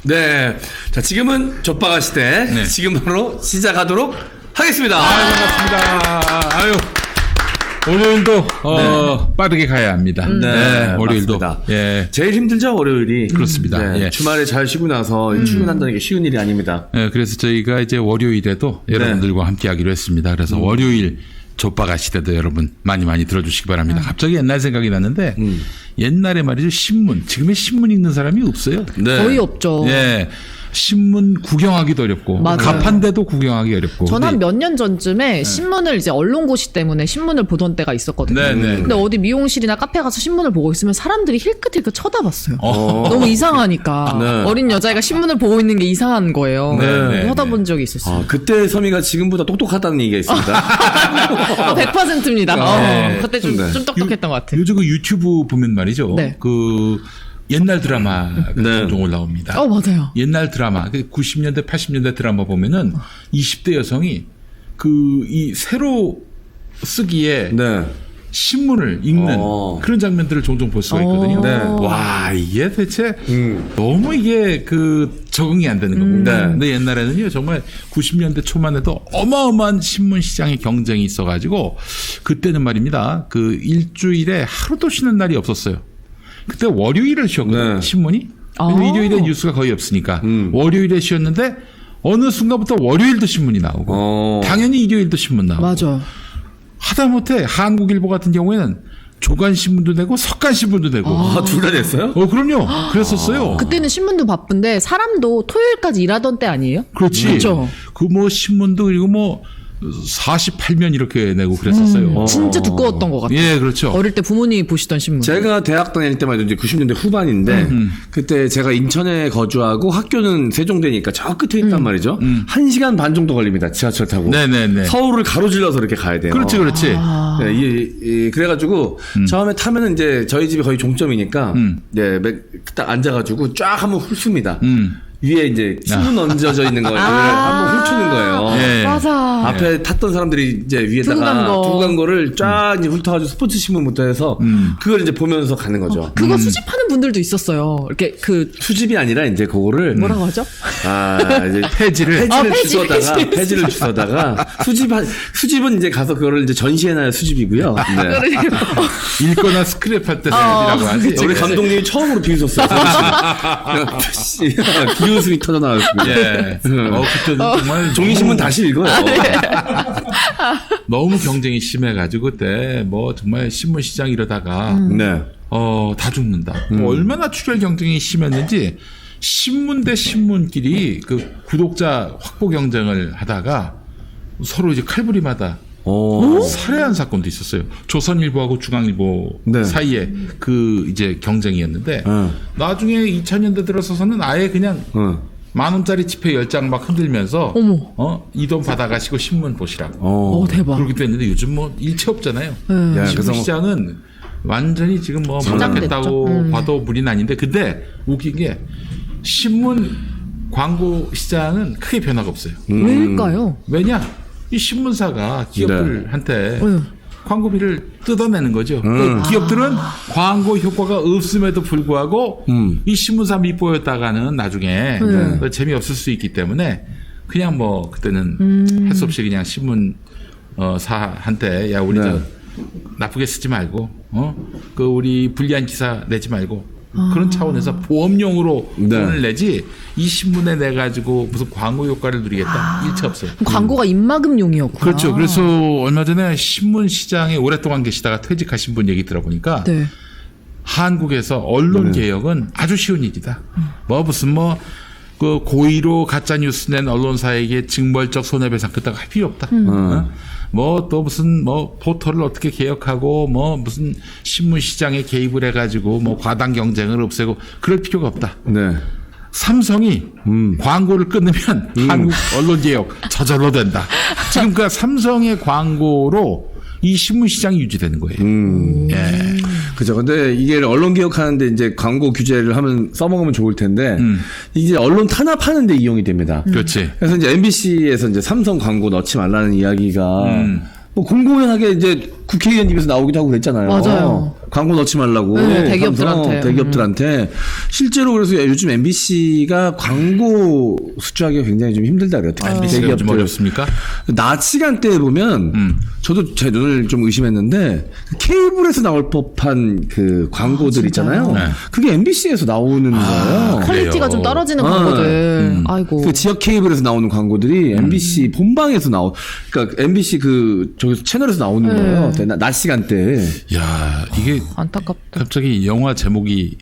네. 자, 지금은 좆바가 시대. 네. 지금 바로 시작하도록 하겠습니다. 반갑습니다. 아유. 월요일도 빠르게 가야 합니다. 네, 월요일도. 맞습니다. 예. 제일 힘들죠, 월요일이. 그렇습니다. 네, 예. 주말에 잘 쉬고 나서 출근한다는 게 쉬운 일이 아닙니다. 예, 그래서 저희가 이제 월요일에도 여러분들과 함께 하기로 했습니다. 그래서 월요일 좆바가 시대도 여러분 많이 들어주시기 바랍니다. 갑자기 옛날 생각이 났는데 옛날에 말이죠. 신문. 지금의 신문 읽는 사람이 없어요. 네. 거의 없죠. 예. 신문 구경하기도 어렵고 맞아요. 가판대도 구경하기 어렵고. 전 한 몇 년 전쯤에 신문을 이제 언론고시 때문에 신문을 보던 때가 있었거든요. 네, 네. 근데 어디 미용실이나 카페 가서 신문을 보고 있으면 사람들이 힐끗힐끗 쳐다봤어요. 너무 이상하니까. 네. 어린 여자애가 신문을 보고 있는 게 이상한 거예요. 네, 쳐다본 적이 있었어요. 아, 그때 서미가 지금보다 똑똑하다는 얘기가 있습니다. 100%입니다. 네. 그때 좀 네. 똑똑했던 것 같아요. 요즘 그 유튜브 보면 말이죠. 네. 그 옛날 드라마 네. 종종 올라옵니다. 맞아요. 옛날 드라마, 90년대, 80년대 드라마 보면은 20대 여성이 이 세로 쓰기에 네. 신문을 읽는 그런 장면들을 종종 볼 수가 있거든요. 네. 와, 이게 대체 너무 이게 적응이 안 되는 겁니다. 네. 근데 옛날에는요, 정말 90년대 초만 해도 어마어마한 신문 시장의 경쟁이 있어가지고 그때는 말입니다. 일주일에 하루도 쉬는 날이 없었어요. 그때 월요일을 쉬었거든요. 네. 신문이. 일요일에 뉴스가 거의 없으니까 월요일에 쉬었는데 어느 순간부터 월요일도 신문이 나오고 당연히 일요일도 신문 나오고 맞아요. 하다못해 한국일보 같은 경우에는 조간신문도 내고 석간신문도 내고 둘 다 됐어요? 그럼요. 그랬었어요. 그때는 신문도 바쁜데 사람도 토요일까지 일하던 때 아니에요? 그렇지. 그렇죠. 신문도 그리고 48면 이렇게 내고 그랬었어요. 진짜 두꺼웠던 것 같아요. 예, 그렇죠. 어릴 때 부모님이 보시던 신문. 제가 대학 다닐 때만 해도 이제 90년대 후반인데 그때 제가 인천에 거주하고 학교는 세종대니까 저 끝에 있단 말이죠. 1시간 반 정도 걸립니다. 지하철 타고. 네네네. 서울을 가로질러서 이렇게 가야 돼요. 그렇지. 네, 그래가지고 처음에 타면은 이제 저희 집이 거의 종점이니까 네, 딱 앉아가지고 쫙 한번 훑습니다. 위에 이제 신문 얹어져 있는 거를 한번 훑는 거예요. 예. 맞아. 앞에 탔던 사람들이 이제 두고 간 위에다가 거. 두고 간 거를 쫙 이제 훑어가지고 스포츠 신문부터 해서 그걸 이제 보면서 가는 거죠. 그거 수집하는 분들도 있었어요. 이렇게 수집이 아니라 이제 그거를 뭐라고 하죠? 이제 폐지를 폐지를 주워다가 수집은 이제 가서 그거를 이제 전시해놔야 수집이고요. 네. 읽거나 스크랩할 때 사연이라고 하지. 우리 감독님이 처음으로 비웃었어요. 비웃음이 터져 나왔습니다. 예. 그때는 정말 종이신문 다시 읽어요. 너무 경쟁이 심해가지고 그때 정말 신문 시장 이러다가 네. 다 죽는다. 얼마나 출혈 경쟁이 심했는지 신문 대 신문끼리 구독자 확보 경쟁을 하다가 서로 이제 칼부림하다 살해한 사건도 있었어요. 조선일보하고 중앙일보 네. 사이에 이제 경쟁이었는데 나중에 2000년대 들어서서는 아예 그냥 10,000원짜리 지폐 10장 막 흔들면서 이 돈 받아가시고 신문 보시라고. 대박. 그렇게 됐는데 요즘 일체 없잖아요. 야, 신문 그래서 시장은 완전히 지금 몰락했다고 봐도 무리는 아닌데 근데 웃긴 게 신문 광고 시장은 크게 변화가 없어요. 왜일까요? 왜냐? 이 신문사가 기업들한테 광고비를 뜯어내는 거죠. 기업들은 광고 효과가 없음에도 불구하고 이 신문사 밑보였다가는 나중에 재미없을 수 있기 때문에 그냥 그때는 할 수 없이 그냥 신문사한테 야 우리 나쁘게 쓰지 말고 우리 불리한 기사 내지 말고 그런 차원에서 보험용으로 돈을 내지 이 신문에 내 가지고 무슨 광고 효과를 누리겠다 일체 없어요. 광고가 입막음용이었구나. 그렇죠. 그래서 얼마 전에 신문 시장에 오랫동안 계시다가 퇴직하신 분 얘기 들어보니까 한국에서 언론 개혁은 아주 쉬운 일이다. 무슨 고의로 가짜 뉴스 낸 언론사에게 징벌적 손해배상 그따가 할 필요 없다. 또 무슨 포털을 어떻게 개혁하고 무슨 신문 시장에 개입을 해가지고 과당 경쟁을 없애고 그럴 필요가 없다. 네. 삼성이 광고를 끊으면 한국 언론 개혁 저절로 된다. 지금 삼성의 광고로 이 신문 시장이 유지되는 거예요. 예. 그죠. 근데 이게 언론 개혁하는데 이제 광고 규제를 써먹으면 좋을 텐데, 이제 언론 탄압하는데 이용이 됩니다. 그렇지. 그래서 이제 MBC에서 이제 삼성 광고 넣지 말라는 이야기가, 공공연하게 이제 국회의원 입에서 나오기도 하고 그랬잖아요. 맞아요. 광고 넣지 말라고. 네, 대기업들한테. 대기업들한테. 실제로 그래서 요즘 MBC가 광고 수주하기가 굉장히 좀 힘들다 그래요. MBC가 좀 어렵습니까? 낮 시간대에 보면 저도 제 눈을 좀 의심했는데 케이블에서 나올 법한 그 광고들 있잖아요. 네. 그게 MBC에서 나오는 거예요. 퀄리티가 그래요. 좀 떨어지는 광고들. 아이고. 그 지역 케이블에서 나오는 광고들이 MBC 본방에서 그러니까 MBC 그 저기 채널에서 나오는 거예요. 낮 시간대. 야, 이게 안타깝다. 갑자기 영화 제목이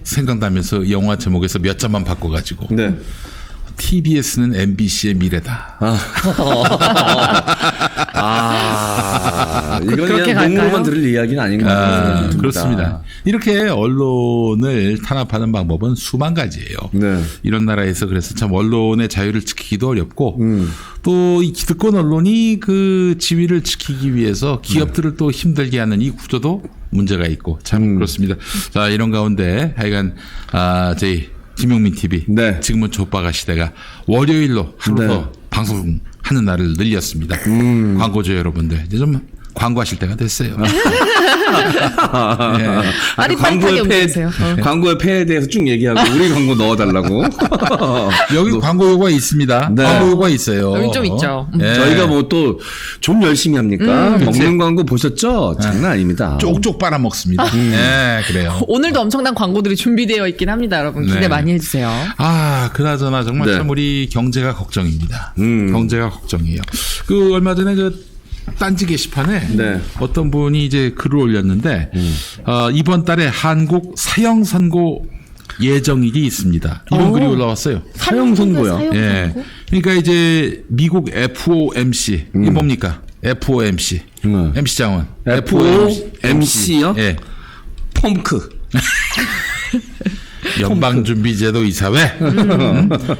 생각나면서 영화 제목에서 몇 점만 바꿔가지고 네. TBS는 MBC의 미래다. 이건 그렇게 그냥 갈까요? 농으로만 들을 이야기는 아닌 것 같아요. 그렇습니다. 이렇게 언론을 탄압하는 방법은 수만 가지예요. 네. 이런 나라에서 그래서 참 언론의 자유를 지키기도 어렵고 또 이 기득권 언론이 그 지위를 지키기 위해서 기업들을 또 힘들게 하는 이 구조도 문제가 있고 참 그렇습니다. 자, 이런 가운데 하여간 저희 김용민 TV 네. 지금은 족바가 시대가 월요일로 하루 네. 더 방송하는 날을 늘렸습니다. 광고주 여러분들 이제 좀 광고하실 때가 됐어요. 빠릿빠릿하게 움직이세요. 광고의 폐에 대해서 쭉 얘기하고 우리 광고 넣어달라고. 여기 광고 요구가 있습니다. 네. 광고 요구가 있어요. 여기 좀 있죠. 예. 저희가 뭐 또 좀 열심히 합니까? 먹는 광고 보셨죠? 장난 아닙니다. 쪽쪽 빨아먹습니다. 네, 그래요. 오늘도 엄청난 광고들이 준비되어 있긴 합니다, 여러분. 기대 네. 많이 해주세요. 그나저나 정말 네. 참 우리 경제가 걱정입니다. 경제가 걱정이에요. 그 얼마 전에 그 딴지 게시판에 네. 어떤 분이 이제 글을 올렸는데 이번 달에 한국 사형 선고 예정일이 있습니다. 이런 글이 올라왔어요. 사형 선고요. 사형 예. 선고? 그러니까 이제 미국 FOMC 이게 뭡니까? FOMC MC 장원 FOMC요? 예. 펌크. 연방준비제도 이사회.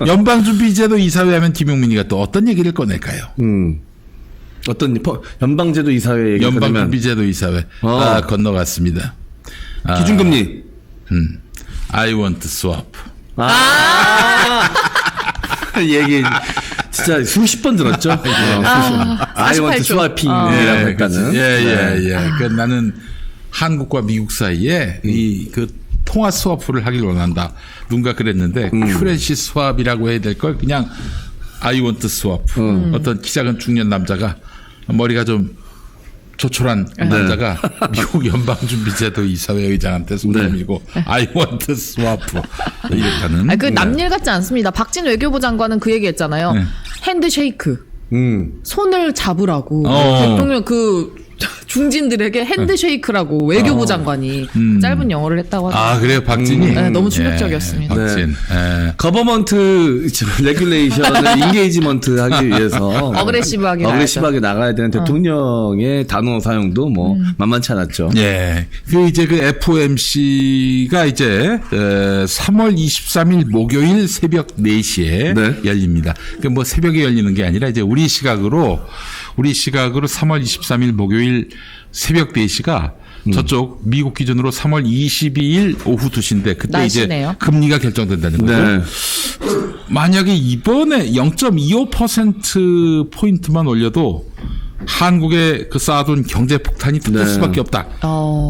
연방준비제도 이사회 하면 김용민이가 또 어떤 얘기를 꺼낼까요? 어떤 연방제도 이사회 얘기 그러면 연방준비제도 이사회 건너갔습니다. 기준금리. I want swap. 얘기 진짜 수십 번 들었죠. I want 48조. swapping이라고 했다는. 예. 그 나는 한국과 미국 사이에 이 그 통화 스와프를 하길 원한다. 누군가 그랬는데 큐렌시 스왑이라고 해야 될 걸 그냥 I want swap. 어떤 키 작은 중년 남자가 머리가 좀 조촐한 남자가 미국 연방준비제도 이사회 의장한테 손을 밀고 I want swap 이랬다는. 그 남일 같지 않습니다. 박진 외교부 장관은 그 얘기했잖아요. 핸드쉐이크. 손을 잡으라고 대통령 그 중진들에게 핸드쉐이크라고 외교부 장관이 짧은 영어를 했다고 하더라고요. 그래요, 박진이. 네, 너무 충격적이었습니다. 박진. 거버먼트 레귤레이션을 인게이지먼트 하기 위해서 어그레시브하게 나가야 되는 대통령의 단어 사용도 뭐 만만치 않았죠. 예. 그 이제 그 FOMC가 이제 3월 23일 목요일 새벽 4시에 네. 열립니다. 그 뭐 새벽에 열리는 게 아니라 이제 우리 시각으로 3월 23일 목요일 새벽 4시가 저쪽 미국 기준으로 3월 22일 오후 2시인데 그때 날씨네요. 이제 금리가 결정된다는 거죠. 네. 만약에 이번에 0.25% 포인트만 올려도 한국에 그 쌓아둔 경제 폭탄이 터질 수밖에 없다.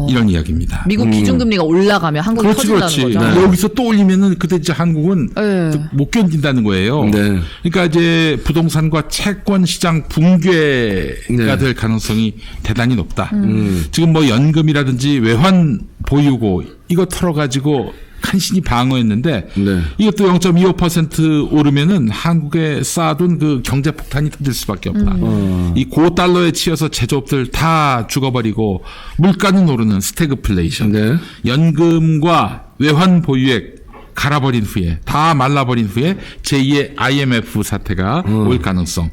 이런 이야기입니다. 미국 기준금리가 올라가면 한국이 터진다는 거죠. 여기서 또 올리면은 그때 이제 한국은 못 견딘다는 거예요. 네. 그러니까 이제 부동산과 채권 시장 붕괴가 될 가능성이 대단히 높다. 지금 뭐 연금이라든지 외환 보유고 이거 털어가지고 간신히 방어했는데 이것도 0.25% 오르면은 한국에 쌓아둔 그 경제 폭탄이 터질 수밖에 없다. 이 고달러에 치여서 제조업들 다 죽어버리고 물가는 오르는 스태그플레이션. 연금과 외환 보유액 갈아버린 후에 다 말라버린 후에 제2의 IMF 사태가 올 가능성.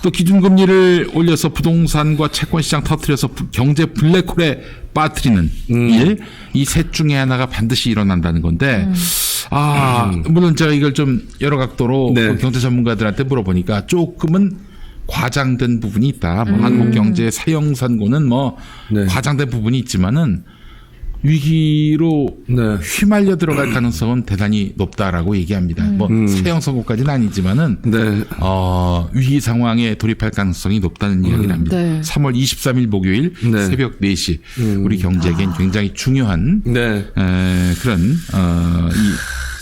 또 기준금리를 올려서 부동산과 채권시장 터뜨려서 경제 블랙홀에 빠뜨리는 일. 이 셋 중에 하나가 반드시 일어난다는 건데 물론 제가 이걸 좀 여러 각도로 그 경제 전문가들한테 물어보니까 조금은 과장된 부분이 있다. 뭐 한국 경제의 사형 선고는 뭐 과장된 부분이 있지만은 위기로 네. 휘말려 들어갈 가능성은 대단히 높다라고 얘기합니다. 뭐 사형 선고까지는 아니지만은 네. 위기 상황에 돌입할 가능성이 높다는 이야기를 합니다. 네. 3월 23일 목요일 네. 새벽 4시 우리 경제에겐 굉장히 중요한 네. 그런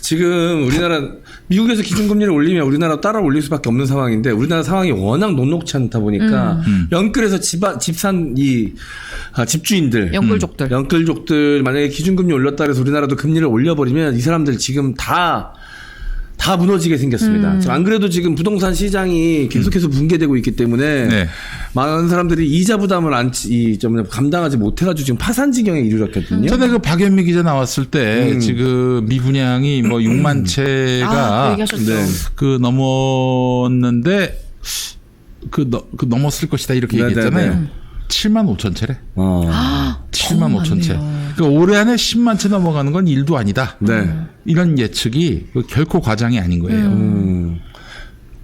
지금 우리나라 미국에서 기준금리를 올리면 우리나라 따라 올릴 수밖에 없는 상황인데 우리나라 상황이 워낙 녹록치 않다 보니까 연끌에서 집산 집주인들 연끌족들 만약에 기준금리 올렸다 그래서 우리나라도 금리를 올려버리면 이 사람들 지금 다 무너지게 생겼습니다. 안 그래도 지금 부동산 시장이 계속해서 붕괴되고 있기 때문에 네. 많은 사람들이 이자 부담을 감당하지 못해가지고 지금 파산 지경에 이르렀거든요. 전에 그 박연미 기자 나왔을 때 지금 미분양이 뭐 6만 채가 그 넘었는데 그 넘었을 것이다 이렇게 얘기했잖아요. 7만 5천 채래. 7만 5천 채. 그러니까 올해 안에 10만 채 넘어가는 건 일도 아니다. 네. 이런 예측이 결코 과장이 아닌 거예요.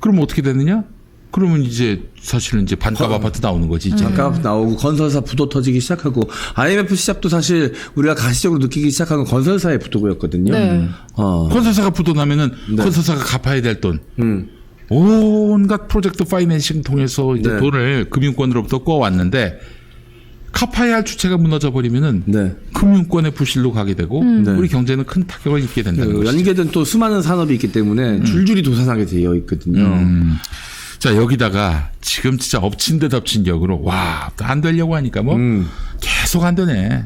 그럼 어떻게 되느냐? 그러면 이제 사실은 이제 반값 아파트 나오는 거지. 이제. 반값 나오고 건설사 부도 터지기 시작하고 IMF 시작도 사실 우리가 가시적으로 느끼기 시작한 건 건설사의 부도였거든요. 네. 건설사가 부도 나면은 건설사가 갚아야 될 돈. 온갖 프로젝트 파이낸싱 통해서 이제 돈을 금융권으로부터 꿔왔는데 갚아야 할 주체가 무너져 버리면은 금융권의 부실로 가게 되고 우리 경제는 큰 타격을 입게 된다는 거죠. 연계된 또 수많은 산업이 있기 때문에 줄줄이 도산하게 되어 있거든요. 자 여기다가 지금 진짜 엎친 데 덮친 격으로 와 안 되려고 하니까 뭐 계속 안 되네.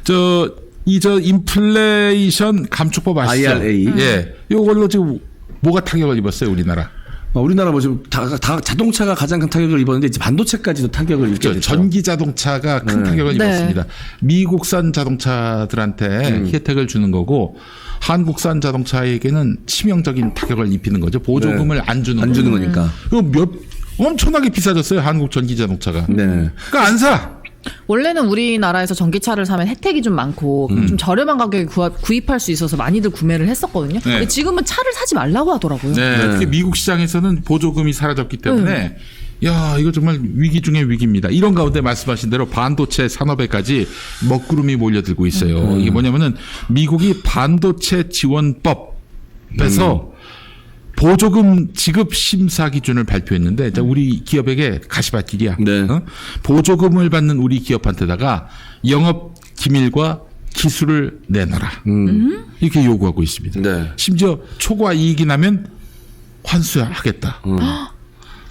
저 인플레이션 감축법 아시죠? IRA. 예, 이걸로 지금 뭐가 타격을 입었어요 우리나라? 우리나라 뭐 지금 자동차가 가장 큰 타격을 입었는데 이제 반도체까지도 타격을 입게 됐죠. 전기 자동차가 큰 타격을 입었습니다. 미국산 자동차들한테 혜택을 주는 거고 한국산 자동차에게는 치명적인 타격을 입히는 거죠. 보조금을 안 주는 거니까. 엄청나게 비싸졌어요. 한국 전기 자동차가. 그러니까 안 사. 원래는 우리나라에서 전기차를 사면 혜택이 좀 많고 좀 저렴한 가격에 구입할 수 있어서 많이들 구매를 했었거든요. 근데 지금은 차를 사지 말라고 하더라고요. 특히 미국 시장에서는 보조금이 사라졌기 때문에 야 이거 정말 위기 중에 위기입니다. 이런 가운데 말씀하신 대로 반도체 산업에까지 먹구름이 몰려들고 있어요. 이게 뭐냐면은 미국이 반도체 지원법에서 보조금 지급 심사 기준을 발표했는데 우리 기업에게 가시밭길이야. 보조금을 받는 우리 기업한테다가 영업 기밀과 기술을 내놔라. 이렇게 요구하고 있습니다. 심지어 초과 이익이 나면 환수하겠다.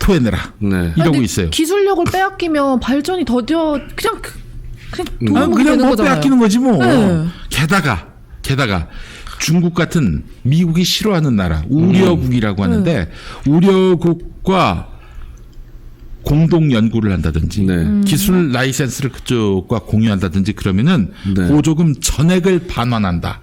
토해내라. 이러고 있어요. 기술력을 빼앗기면 발전이 더뎌 그냥 뭐 빼앗기는 거지 뭐. 게다가 중국 같은 미국이 싫어하는 나라 우려국이라고 하는데 우려국과 공동 연구를 한다든지 기술 라이센스를 그쪽과 공유한다든지 그러면은 보조금 전액을 반환한다.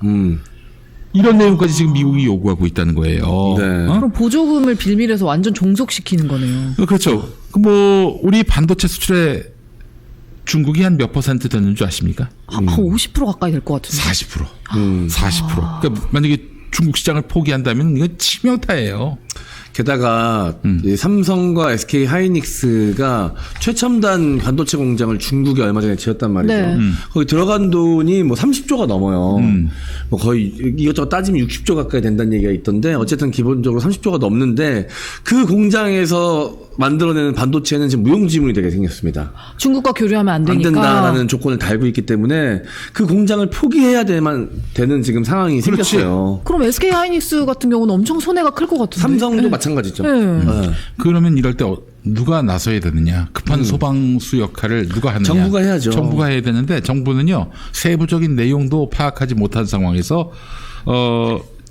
이런 내용까지 지금 미국이 요구하고 있다는 거예요. 그럼 보조금을 빌밀해서 완전 종속시키는 거네요. 그렇죠. 뭐 우리 반도체 수출에 중국이 한 몇 퍼센트 되는 줄 아십니까? 한 50% 가까이 될 것 같은데. 40%. 40%. 그러니까 만약에 중국 시장을 포기한다면 이건 치명타예요. 게다가 이 삼성과 SK 하이닉스가 최첨단 반도체 공장을 중국에 얼마 전에 지었단 말이죠. 거기 들어간 돈이 뭐 30조가 넘어요. 뭐 거의 이것저것 따지면 60조 가까이 된다는 얘기가 있던데 어쨌든 기본적으로 30조가 넘는데 그 공장에서 만들어내는 반도체는 지금 무용지물이 되게 생겼습니다. 중국과 교류하면 안 되니까. 안 된다라는 조건을 달고 있기 때문에 그 공장을 포기해야 되는 지금 상황이 생겼어요. 그럼 SK 하이닉스 같은 경우는 엄청 손해가 클 것 같은데. 삼성도 마찬가지죠. 그러면 이럴 때 누가 나서야 되느냐? 급한 소방수 역할을 누가 하느냐? 정부가 해야죠. 정부가 해야 되는데 정부는요 세부적인 내용도 파악하지 못한 상황에서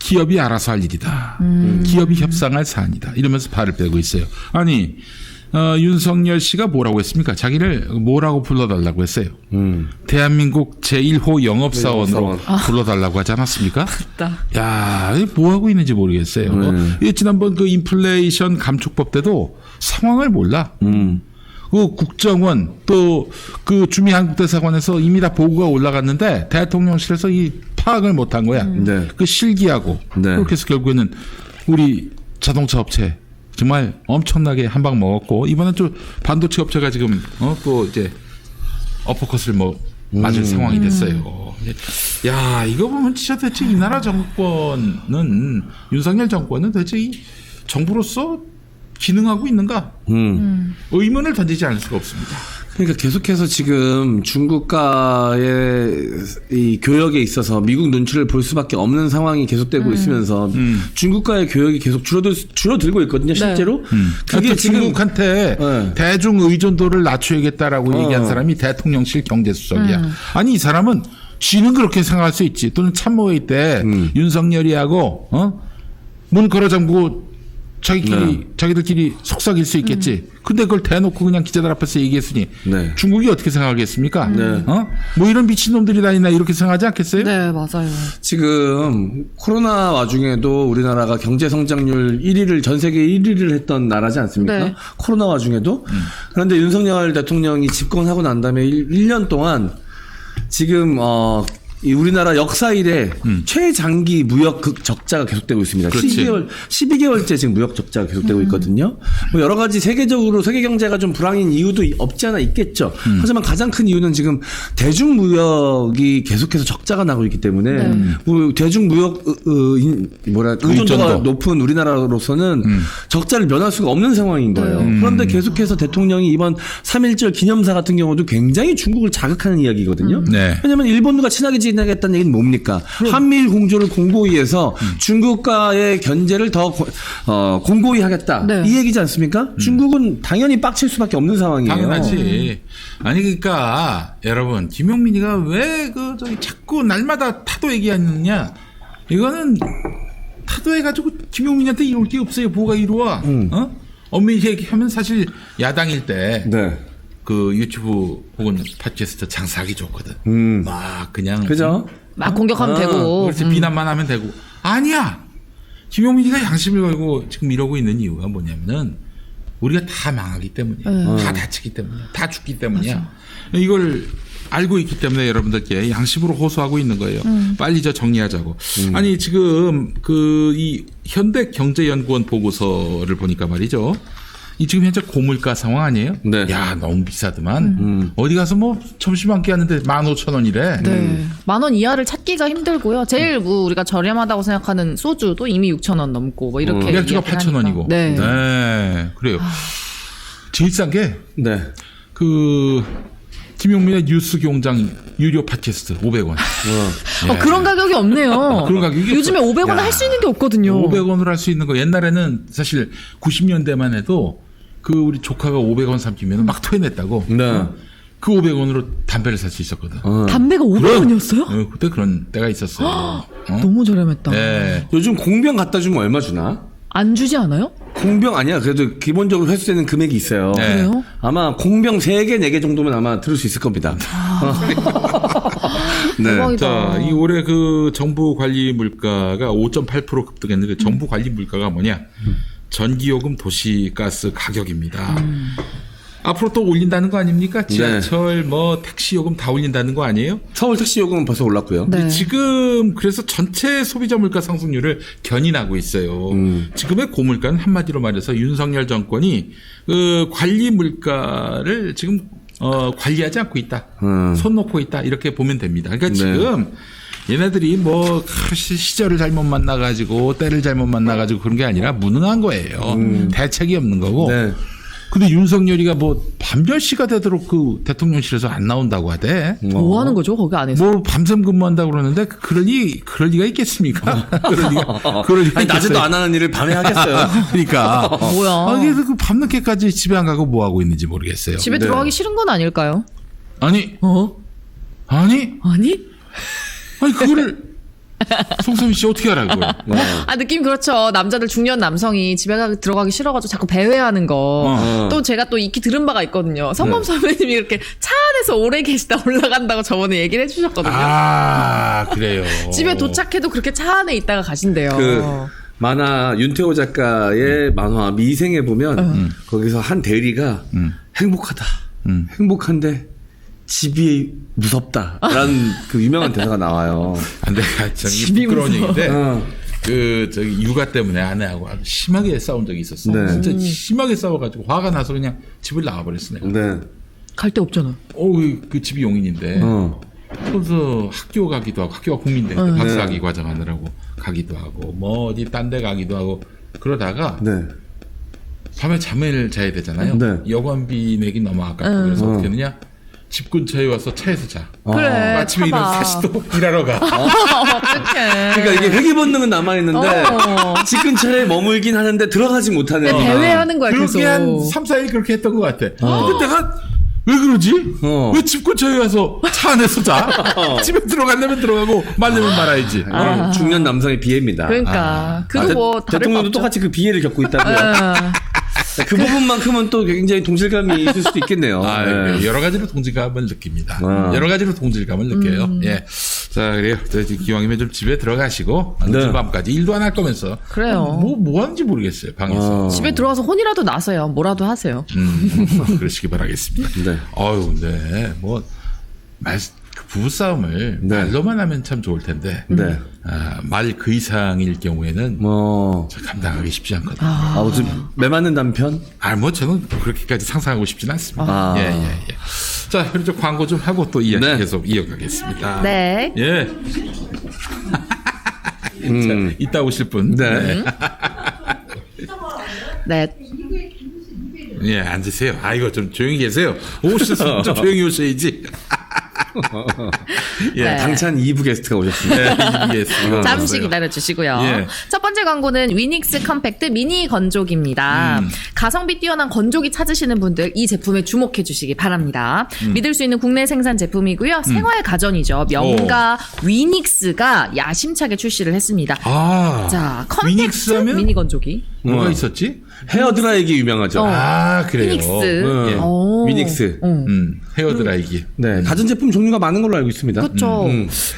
기업이 알아서 할 일이다. 기업이 협상할 사안이다. 이러면서 발을 빼고 있어요. 아니 윤석열 씨가 뭐라고 했습니까? 자기를 뭐라고 불러달라고 했어요. 대한민국 제1호 영업사원으로 불러달라고 하지 않았습니까? 야, 뭐 하고 있는지 모르겠어요. 지난번 그 인플레이션 감축법 때도 상황을 몰라. 그 국정원 또 그 주미 한국대사관에서 이미 다 보고가 올라갔는데 대통령실에서 이 파악을 못한 거야. 그 실기하고 그렇게 해서 결국에는 우리 자동차 업체 정말 엄청나게 한 방 먹었고 이번엔 좀 반도체 업체가 지금 또 이제 어퍼컷을 맞을 상황이 됐어요. 야, 이거 보면 진짜 대체 이 나라 정권은, 윤석열 정권은 대체 이 정부로서 기능하고 있는가? 의문을 던지지 않을 수가 없습니다. 그러니까 계속해서 지금 중국과의 이 교역에 있어서 미국 눈치를 볼 수밖에 없는 상황이 계속되고 있으면서 중국과의 교역이 계속 줄어들고 있거든요, 실제로. 그게 중국한테 대중 의존도를 낮춰야겠다라고 얘기한 사람이 대통령실 경제수석이야. 아니 이 사람은 지는 그렇게 생각할 수 있지. 또는 참모회의 때 윤석열이하고 문 걸어 잠그고 자기들끼리 속삭일 수 있겠지. 근데 그걸 대놓고 그냥 기자들 앞에서 얘기했으니 중국이 어떻게 생각하겠습니까? 뭐 이런 미친놈들이 다 있나 이렇게 생각하지 않겠어요? 네, 맞아요. 지금 코로나 와중에도 우리나라가 경제 성장률 1위를 전 세계 1위를 했던 나라지 않습니까? 네. 코로나 와중에도. 그런데 윤석열 대통령이 집권하고 난 다음에 1년 동안 지금 이 우리나라 역사 이래 최장기 무역 적자가 계속되고 있습니다. 그렇지. 12개월째 지금 무역 적자가 계속되고 있거든요. 뭐 여러 가지 세계적으로 세계 경제가 좀 불황인 이유도 없지 않아 있겠죠. 하지만 가장 큰 이유는 지금 대중 무역이 계속해서 적자가 나고 있기 때문에 대중 무역 의존도가 높은 우리나라로서는 적자를 면할 수가 없는 상황인 거예요. 그런데 계속해서 대통령이 이번 3.1절 기념사 같은 경우도 굉장히 중국을 자극하는 이야기거든요. 왜냐하면 일본과 친하게 지내겠다는 얘기는 뭡니까? 한미일 공조를 공고히 해서 중국과의 견제를 더 공고히 하겠다. 이 얘기지 않습니까? 중국은 당연히 빡칠 수밖에 없는 상황이에요. 당연하지. 아니 그러니까 여러분 김용민이가 왜 자꾸 날마다 타도 얘기하느냐? 이거는 타도해가지고 김용민한테 이룰 게 없어요. 뭐가 이루어? 엄밀히 얘기하면 사실 야당일 때. 그 유튜브 혹은 팟캐스트 장사하기 좋거든. 막 그냥 그죠? 막 공격하면 되고. 그렇지. 비난만 하면 되고. 아니야. 김용민이가 양심을 걸고 지금 이러고 있는 이유가 뭐냐면은 우리가 다 망하기 때문이야. 다 다치기 때문이야. 다 죽기 때문이야. 맞아. 이걸 알고 있기 때문에 여러분들께 양심으로 호소하고 있는 거예요. 빨리 정리하자고. 아니 지금 이 현대경제연구원 보고서를 보니까 말이죠. 이 지금 현재 고물가 상황 아니에요? 야 너무 비싸더만. 어디 가서 뭐 점심 한 끼 하는데 15,000원이래. 네. 10,000원 이하를 찾기가 힘들고요. 제일 뭐 우리가 저렴하다고 생각하는 소주도 이미 6,000원 넘고 뭐 이렇게. 맥주가 8,000원이고. 네. 그래요. 제일 싼 게 김용민의 뉴스공장 유료 팟캐스트 500원. 그런 가격이 없네요. 그런 가격이 요즘에 500원 할 수 있는 게 없거든요. 500원으로 할 수 있는 거. 옛날에는 사실 90년대만 해도 우리 조카가 500원 삼키면 막 토해냈다고. 그 500원으로 담배를 살 수 있었거든. 담배가 500원이었어요? 그때 그런 때가 있었어요. 너무 저렴했다. 네. 요즘 공병 갖다 주면 얼마 주나? 안 주지 않아요? 공병 아니야. 그래도 기본적으로 회수되는 금액이 있어요. 그래요? 아마 공병 3개, 4개 정도면 아마 들을 수 있을 겁니다. 대박이다. 자, 이 올해 정부 관리 물가가 5.8% 급등했는데 정부 관리 물가가 뭐냐? 전기요금, 도시가스 가격입니다. 앞으로 또 올린다는 거 아닙니까? 지하철, 택시 요금 다 올린다는 거 아니에요? 서울 택시 요금은 벌써 올랐고요. 지금 그래서 전체 소비자 물가 상승률을 견인하고 있어요. 지금의 고물가는 한마디로 말해서 윤석열 정권이 관리 물가를 지금 관리하지 않고 있다. 손 놓고 있다. 이렇게 보면 됩니다. 그러니까 지금 얘네들이 시절을 잘못 만나가지고 때를 잘못 만나가지고 그런 게 아니라 무능한 거예요. 대책이 없는 거고. 근데 윤석열이가 밤 10시가 되도록 대통령실에서 안 나온다고 하대. 뭐 하는 거죠? 거기 안에서? 밤샘 근무한다고 그러는데 그럴 리가 있겠습니까? 그럴 리가 아니, 낮에도 안 하는 일을 밤에 하겠어요. 그러니까. 뭐야. 그래서 밤늦게까지 집에 안 가고 뭐 하고 있는지 모르겠어요. 집에 들어가기 싫은 건 아닐까요? 아니. 아니, 그거를 송소민 씨 어떻게 알아 그걸? 느낌 그렇죠. 남자들 중년 남성이 집에 들어가기 싫어가지고 자꾸 배회하는 거. 또 제가 또 익히 들은 바가 있거든요. 성범 선배님이 이렇게 차 안에서 오래 계시다 올라간다고 저번에 얘기를 해주셨거든요. 그래요. 집에 도착해도 그렇게 차 안에 있다가 가신대요. 만화 윤태호 작가의 만화 미생에 보면 거기서 한 대리가 행복하다. 행복한데 집이 무섭다라는 유명한 대사가 나와요. 내가 부끄러운 얘기인데 육아 때문에 아내하고 아주 심하게 싸운 적이 있었어. 진짜 심하게 싸워가지고 화가 나서 그냥 집을 나와버렸어 내가. 갈 데 없잖아. 그 집이 용인인데 그래서 학교 가기도 하고 학교가 국민대 박사학위 과정 하느라고 가기도 하고 뭐 어디 딴 데 가기도 하고 그러다가 밤에 잠을 자야 되잖아요. 여관비 내기 너무 아깝고 그래서 어떻게 하느냐? 집 근처에 와서 차에서 자. 그래. 아침에 일어나서 다시 또 일하러 가. 어떡해. 그러니까 이게 회귀 본능은 남아 있는데 집 근처에 머물긴 하는데 들어가지 못하는. 대회하는 거야 계속. 그렇게 한 3, 4일 그렇게 했던 것 같아. 근데 내가 왜 그러지? 왜 집 근처에 와서 차 안에서 자? 집에 들어가려면 들어가고 말려면 말아야지. 중년 남성의 비애입니다. 그러니까. 그도 뭐 다를 거 대통령도 없죠. 똑같이 그 비애를 겪고 있다고요. 그 부분만큼은 또 굉장히 동질감이 있을 수도 있겠네요. 여러 가지로 동질감을 느낍니다. 여러 가지로 동질감을 느껴요. 예. 자, 그래요. 기왕이면 좀 집에 들어가시고, 늦은 밤까지 일도 안 할 거면서. 그래요. 뭐 하는지 모르겠어요, 방에서. 집에 들어와서 혼이라도 나세요. 뭐라도 하세요. 그러시기 바라겠습니다. 그 부부싸움을 말로만 하면 참 좋을 텐데. 말 그 이상일 경우에는 감당하기 쉽지 않거든요. 좀 매 맞는 남편? 저는 그렇게까지 상상하고 싶진 않습니다. 예. 자, 그리고 광고 좀 하고 또 이야기 계속 이어가겠습니다. 네. 예. 자, 이따 오실 분. 네. 예, 앉으세요. 이거 좀 조용히 계세요. 오셨으면 좀 조용히 오셔야지. 당찬 2부 게스트가 오셨습니다. 2부 게스트가 잠시 기다려주시고요. 첫 번째 광고는 위닉스 컴팩트 미니 건조기입니다. 가성비 뛰어난 건조기 찾으시는 분들 이 제품에 주목해 주시기 바랍니다. 믿을 수 있는 국내 생산 제품이고요. 생활 가전이죠. 명가 위닉스가 야심차게 출시를 했습니다. 자, 컴팩트 미니 건조기. 뭐가 있었지? 헤어드라이기 유명하죠. 그래요. 위닉스. 위닉스. 헤어드라이기. 가전제품 종류가 많은 걸로 알고 있습니다. 그렇죠.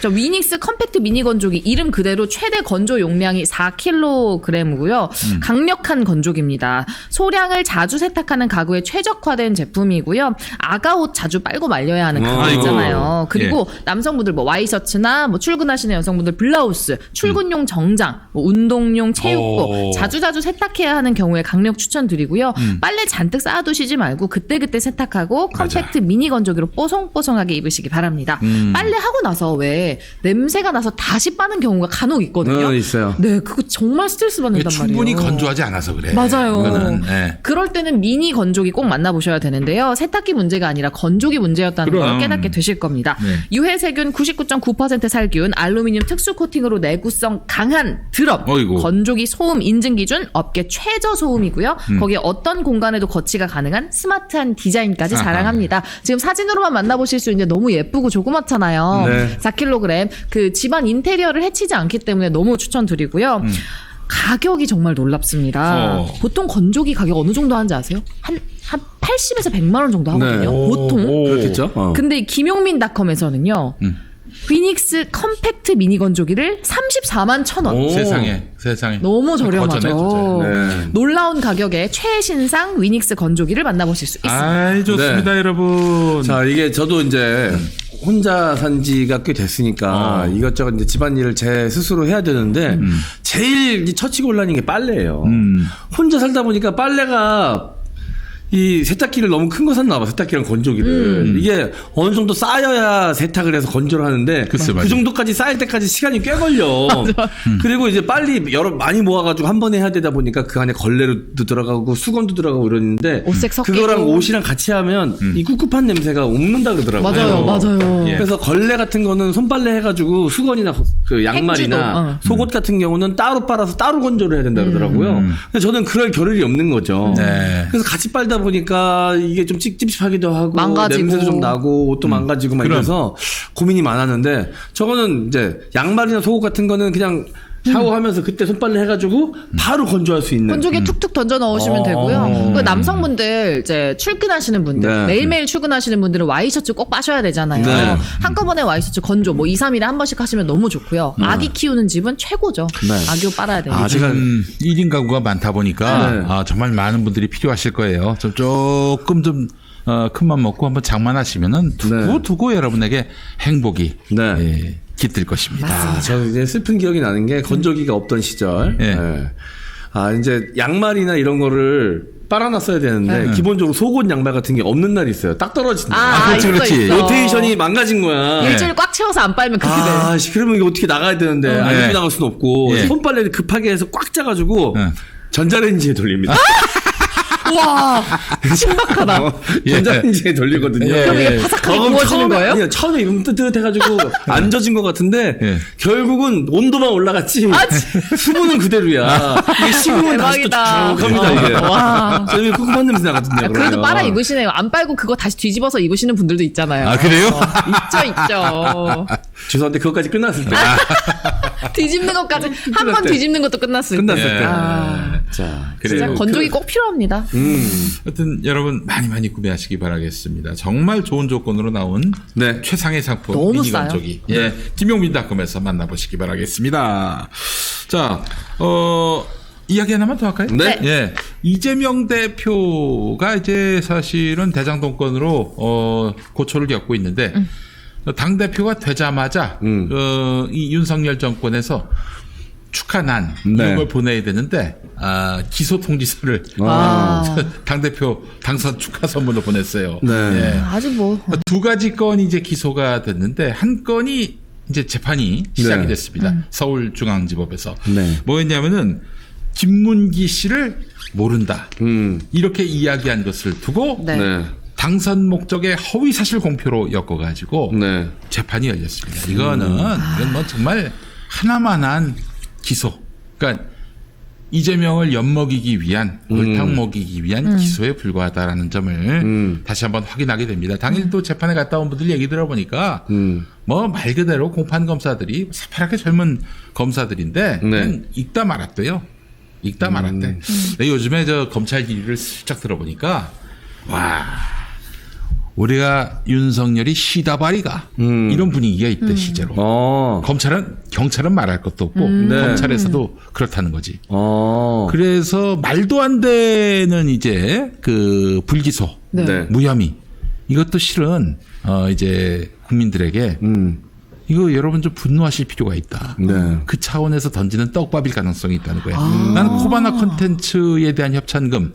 자, 위닉스 컴팩트 미니 건조기 이름 그대로 최대 건조 용량이 4kg이고요. 강력한 건조기입니다. 소량을 자주 세탁하는 가구에 최적화된 제품이고요. 아가 옷 자주 빨고 말려야 하는 가구 있잖아요. 그리고 남성분들 뭐 와이셔츠나 뭐 출근하시는 여성분들 블라우스, 출근용 정장, 뭐 운동용 체육복 자주자주 세탁해야 하는 경우에 강력 추천드리고요. 빨래 잔뜩 쌓아두시지 말고 그때그때 세탁하고 컴팩트 미니 건조기로 뽀송뽀송하게 입으시기 바랍니다. 빨래하고 나서 왜 냄새가 나서 다시 빠는 경우가 간혹 있거든요. 있어요. 네, 그거 정말 스트레스 받는단 말이에요. 충분히 건조하지 않아서 그래. 맞아요. 그거는, 그럴 때는 미니 건조기 꼭 만나보셔야 되는데요. 세탁기 문제가 아니라 건조기 문제였다는 걸 깨닫게 되실 겁니다. 유해 세균 99.9% 살균, 알루미늄 특수 코팅으로 내구성 강한 드럼, 건조기 소음 인증 기준 업계 최저 소음이고요. 거기에 어떤 공간에도 거치가 가능한 스마트한 디자인까지 자랑합니다. 지금 사진으로만 만나보실 수 있는데 너무 예쁘고 조그맣잖아요. 4kg. 그 집안 인테리어를 해치지 않기 때문에 너무 추천드리고요. 가격이 정말 놀랍습니다. 보통 건조기 가격 어느 정도 하는지 아세요? 한 80에서 100만 원 정도 하거든요. 보통. 그렇겠죠. 근데 김용민닷컴에서는요. 위닉스 컴팩트 미니 건조기를 34만 1,000원. 세상에. 너무 저렴하죠. 거쳤네. 놀라운 가격에 최신상 위닉스 건조기를 만나보실 수 있습니다. 좋습니다, 여러분. 자, 이게 저도 이제 혼자 산 지가 꽤 됐으니까 이것저것 이제 집안일을 제 스스로 해야 되는데 제일 처치곤란인 게 빨래예요. 혼자 살다 보니까 빨래가 이 세탁기를 너무 큰 거 샀나 봐. 세탁기랑 건조기를. 이게 어느 정도 쌓여야 세탁을 해서 건조를 하는데 그 정도까지 쌓일 때까지 시간이 꽤 걸려. 그리고 이제 빨리 많이 모아가지고 한 번에 해야 되다 보니까 그 안에 걸레도 들어가고 수건도 들어가고 이러는데 옷색 섞이고. 그거랑 옷이랑 같이 하면 이 꿉꿉한 냄새가 옵는다 그러더라고요. 맞아요. 그래서 걸레 같은 거는 손빨래 해가지고 수건이나 그 양말이나 속옷 같은 경우는 따로 빨아서 따로 건조를 해야 된다 그러더라고요. 근데 저는 그럴 겨를이 없는 거죠. 그래서 같이 빨다 보니까 이게 좀 찝찝하기도 하고 망가지고. 냄새도 좀 나고 옷도 망가지고 막 이래서 고민이 많았는데 저거는 이제 양말이나 속옷 같은 거는 그냥 샤워하면서 그때 손빨래 해가지고 바로 건조할 수 있는. 건조기에 툭툭 던져 넣으시면 되고요. 그 남성분들 이제 출근하시는 분들 매일매일 출근하시는 분들은 와이셔츠 꼭 빠셔야 되잖아요. 한꺼번에 와이셔츠 건조 뭐 2, 3일에 한 번씩 하시면 너무 좋고요. 아기 키우는 집은 최고죠. 아기 옷 빨아야 되니까. 제가 1인 가구가 많다 보니까 정말 많은 분들이 필요하실 거예요. 조금 좀 큰맘 먹고 한번 장만하시면은 두고 여러분에게 행복이 깃들 것입니다. 저 이제 슬픈 기억이 나는 게 건조기가 없던 시절. 이제 양말이나 이런 거를 빨아놨어야 되는데 기본적으로 속옷 양말 같은 게 없는 날이 있어요. 딱 떨어진다. 그렇지, 그렇지. 로테이션이 망가진 거야. 일주일 꽉 채워서 안 빨면 그렇게 돼. 그러면 이거 어떻게 나가야 되는데 안 입고 나갈 수는 없고 손빨래를 급하게 해서 꽉 짜가지고 전자레인지에 돌립니다. 와, 신박하다. 전자레인지에 돌리거든요. 그럼 이게 바삭하게 구워지는 거예요? 아니요, 처음에 입으면 뜨뜻해가지고 안 젖은 것 같은데 결국은 온도만 올라갔지 수분은 그대로야. 이게 식으면 다시 또 쭉 합니다 이게. 와. 저희 꿉꿉한 냄새 나거든요. 그래도 빨아 입으시네요. 안 빨고 그거 다시 뒤집어서 입으시는 분들도 있잖아요. 아, 그래요? 있죠. 죄송한데 그것까지 끝났을 때. 뒤집는 것까지 한 번 뒤집는 것도 끝났을 때. 자, 진짜 건조기 꼭 필요합니다. 하여튼 여러분 많이 구매하시기 바라겠습니다. 정말 좋은 조건으로 나온 최상의 상품 너무 미니 싸요. 건조기. 김용민닷컴에서 만나보시기 바라겠습니다. 자, 이야기 하나만 더 할까요? 네. 예. 이재명 대표가 이제 사실은 대장동권으로 고초를 겪고 있는데 당 대표가 되자마자 이 윤석열 정권에서 축하난 이런 걸 보내야 되는데 기소 통지서를 당 대표 당선 축하 선물로 보냈어요. 아주 뭐 두 가지 건이 이제 기소가 됐는데 한 건이 이제 재판이 시작이 됐습니다. 서울중앙지법에서 뭐였냐면은 김문기 씨를 모른다 이렇게 이야기한 것을 두고 당선 목적의 허위 사실 공표로 엮어가지고 재판이 열렸습니다. 이건 뭐 정말 하나만한 기소. 그러니까 이재명을 엿먹이기 위한 골탕 먹이기 위한 기소에 불과하다라는 점을 다시 한번 확인하게 됩니다. 당일 또 재판에 갔다 온 분들 얘기 들어보니까 뭐 말 그대로 공판 검사들이 새파랗게 젊은 검사들인데 그냥 읽다 말았대요. 읽다 말았대. 근데 요즘에 저 검찰 기류를 슬쩍 들어보니까 와. 우리가 윤석열이 시다바리가 이런 분위기가 있대 실제로. 경찰은 말할 것도 없고 검찰에서도 그렇다는 거지. 그래서 말도 안 되는 이제 그 불기소, 무혐의 이것도 실은 이제 국민들에게 이거 여러분 좀 분노하실 필요가 있다. 그 차원에서 던지는 떡밥일 가능성이 있다는 거야. 나는 코바나 콘텐츠에 대한 협찬금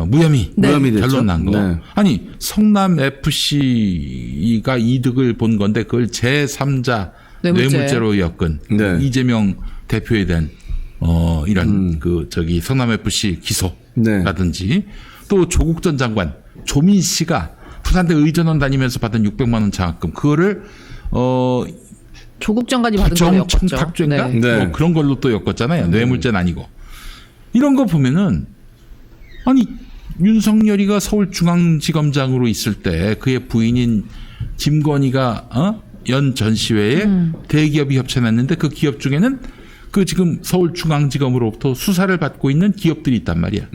무혐의 결론 난 거. 아니 성남 FC가 이득을 본 건데 그걸 제3자 뇌물죄로 엮은 이재명 대표에 대한 이런 그 저기 성남 FC 기소라든지 또 조국 전 장관 조민 씨가 부산대 의전원 다니면서 받은 600만 원 장학금 그거를 조국 장관이 받은 걸로 엮었죠. 청탁죄인가? 뭐 그런 걸로 또 엮었잖아요. 뇌물죄는 아니고. 이런 거 보면은 아니 윤석열이가 서울중앙지검장으로 있을 때 그의 부인인 김건희가 연 전시회에 대기업이 협찬했는데 그 기업 중에는 그 지금 서울중앙지검으로부터 수사를 받고 있는 기업들이 있단 말이야.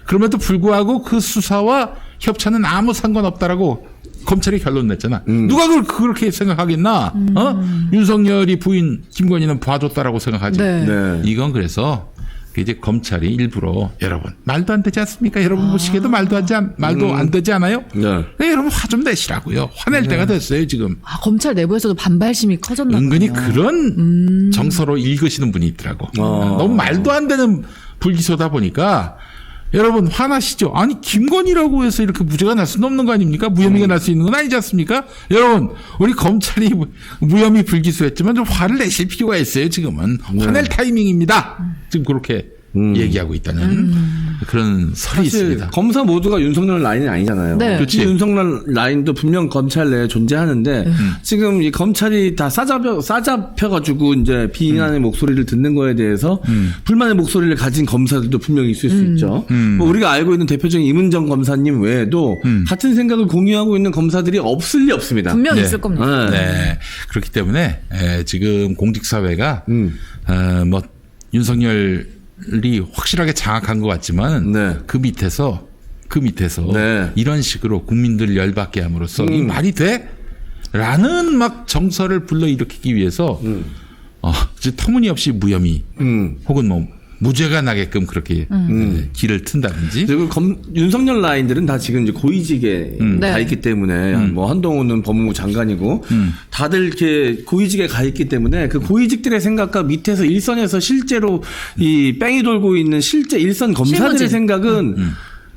그럼에도 불구하고 그 수사와 협찬은 아무 상관없다라고 검찰이 결론 냈잖아. 누가 그걸 그렇게 생각하겠나? 윤석열이 부인 김건희는 봐줬다라고 생각하지. 이건 그래서 이제 검찰이 일부러 여러분 말도 안 되지 않습니까? 여러분 보시기에도 말도 안 되지 않아요? 여러분 화 좀 내시라고요. 화낼 때가 됐어요 지금. 검찰 내부에서도 반발심이 커졌나 봐요. 은근히 그런 정서로 읽으시는 분이 있더라고. 너무 말도 안 되는 불기소다 보니까 여러분 화나시죠? 아니 김건희라고 해서 이렇게 무죄가 날 수는 없는 거 아닙니까? 무혐의가 날 수 있는 건 아니지 않습니까? 여러분 우리 검찰이 무혐의 불기소했지만 좀 화를 내실 필요가 있어요. 지금은 화낼 타이밍입니다. 지금 그렇게 얘기하고 있다는 그런 설이 있습니다. 검사 모두가 윤석열 라인이 아니잖아요. 그렇지. 이 윤석열 라인도 분명 검찰 내에 존재하는데 지금 이 검찰이 다 싸잡혀가지고 이제 비난의 목소리를 듣는 거에 대해서 불만의 목소리를 가진 검사들도 분명히 있을 수 있죠. 뭐 우리가 알고 있는 대표적인 임은정 검사님 외에도 같은 생각을 공유하고 있는 검사들이 없을 리 없습니다. 분명히 있을 겁니다. 그렇기 때문에 지금 공직사회가 뭐 윤석열이 확실하게 장악한 것 같지만 그 밑에서 이런 식으로 국민들 열받게 함으로써 이 말이 돼? 라는 막 정서를 불러일으키기 위해서 이제 터무니없이 무혐의 혹은 뭐 무죄가 나게끔 그렇게 길을 튼다든지. 그리고 윤석열 라인들은 다 지금 이제 고위직에 가 네. 있기 때문에 뭐 한동훈은 법무부 장관이고 다들 이렇게 고위직에 가 있기 때문에 그 고위직들의 생각과 밑에서 일선에서 실제로 이 뺑이 돌고 있는 실제 일선 검사들의 실무진. 생각은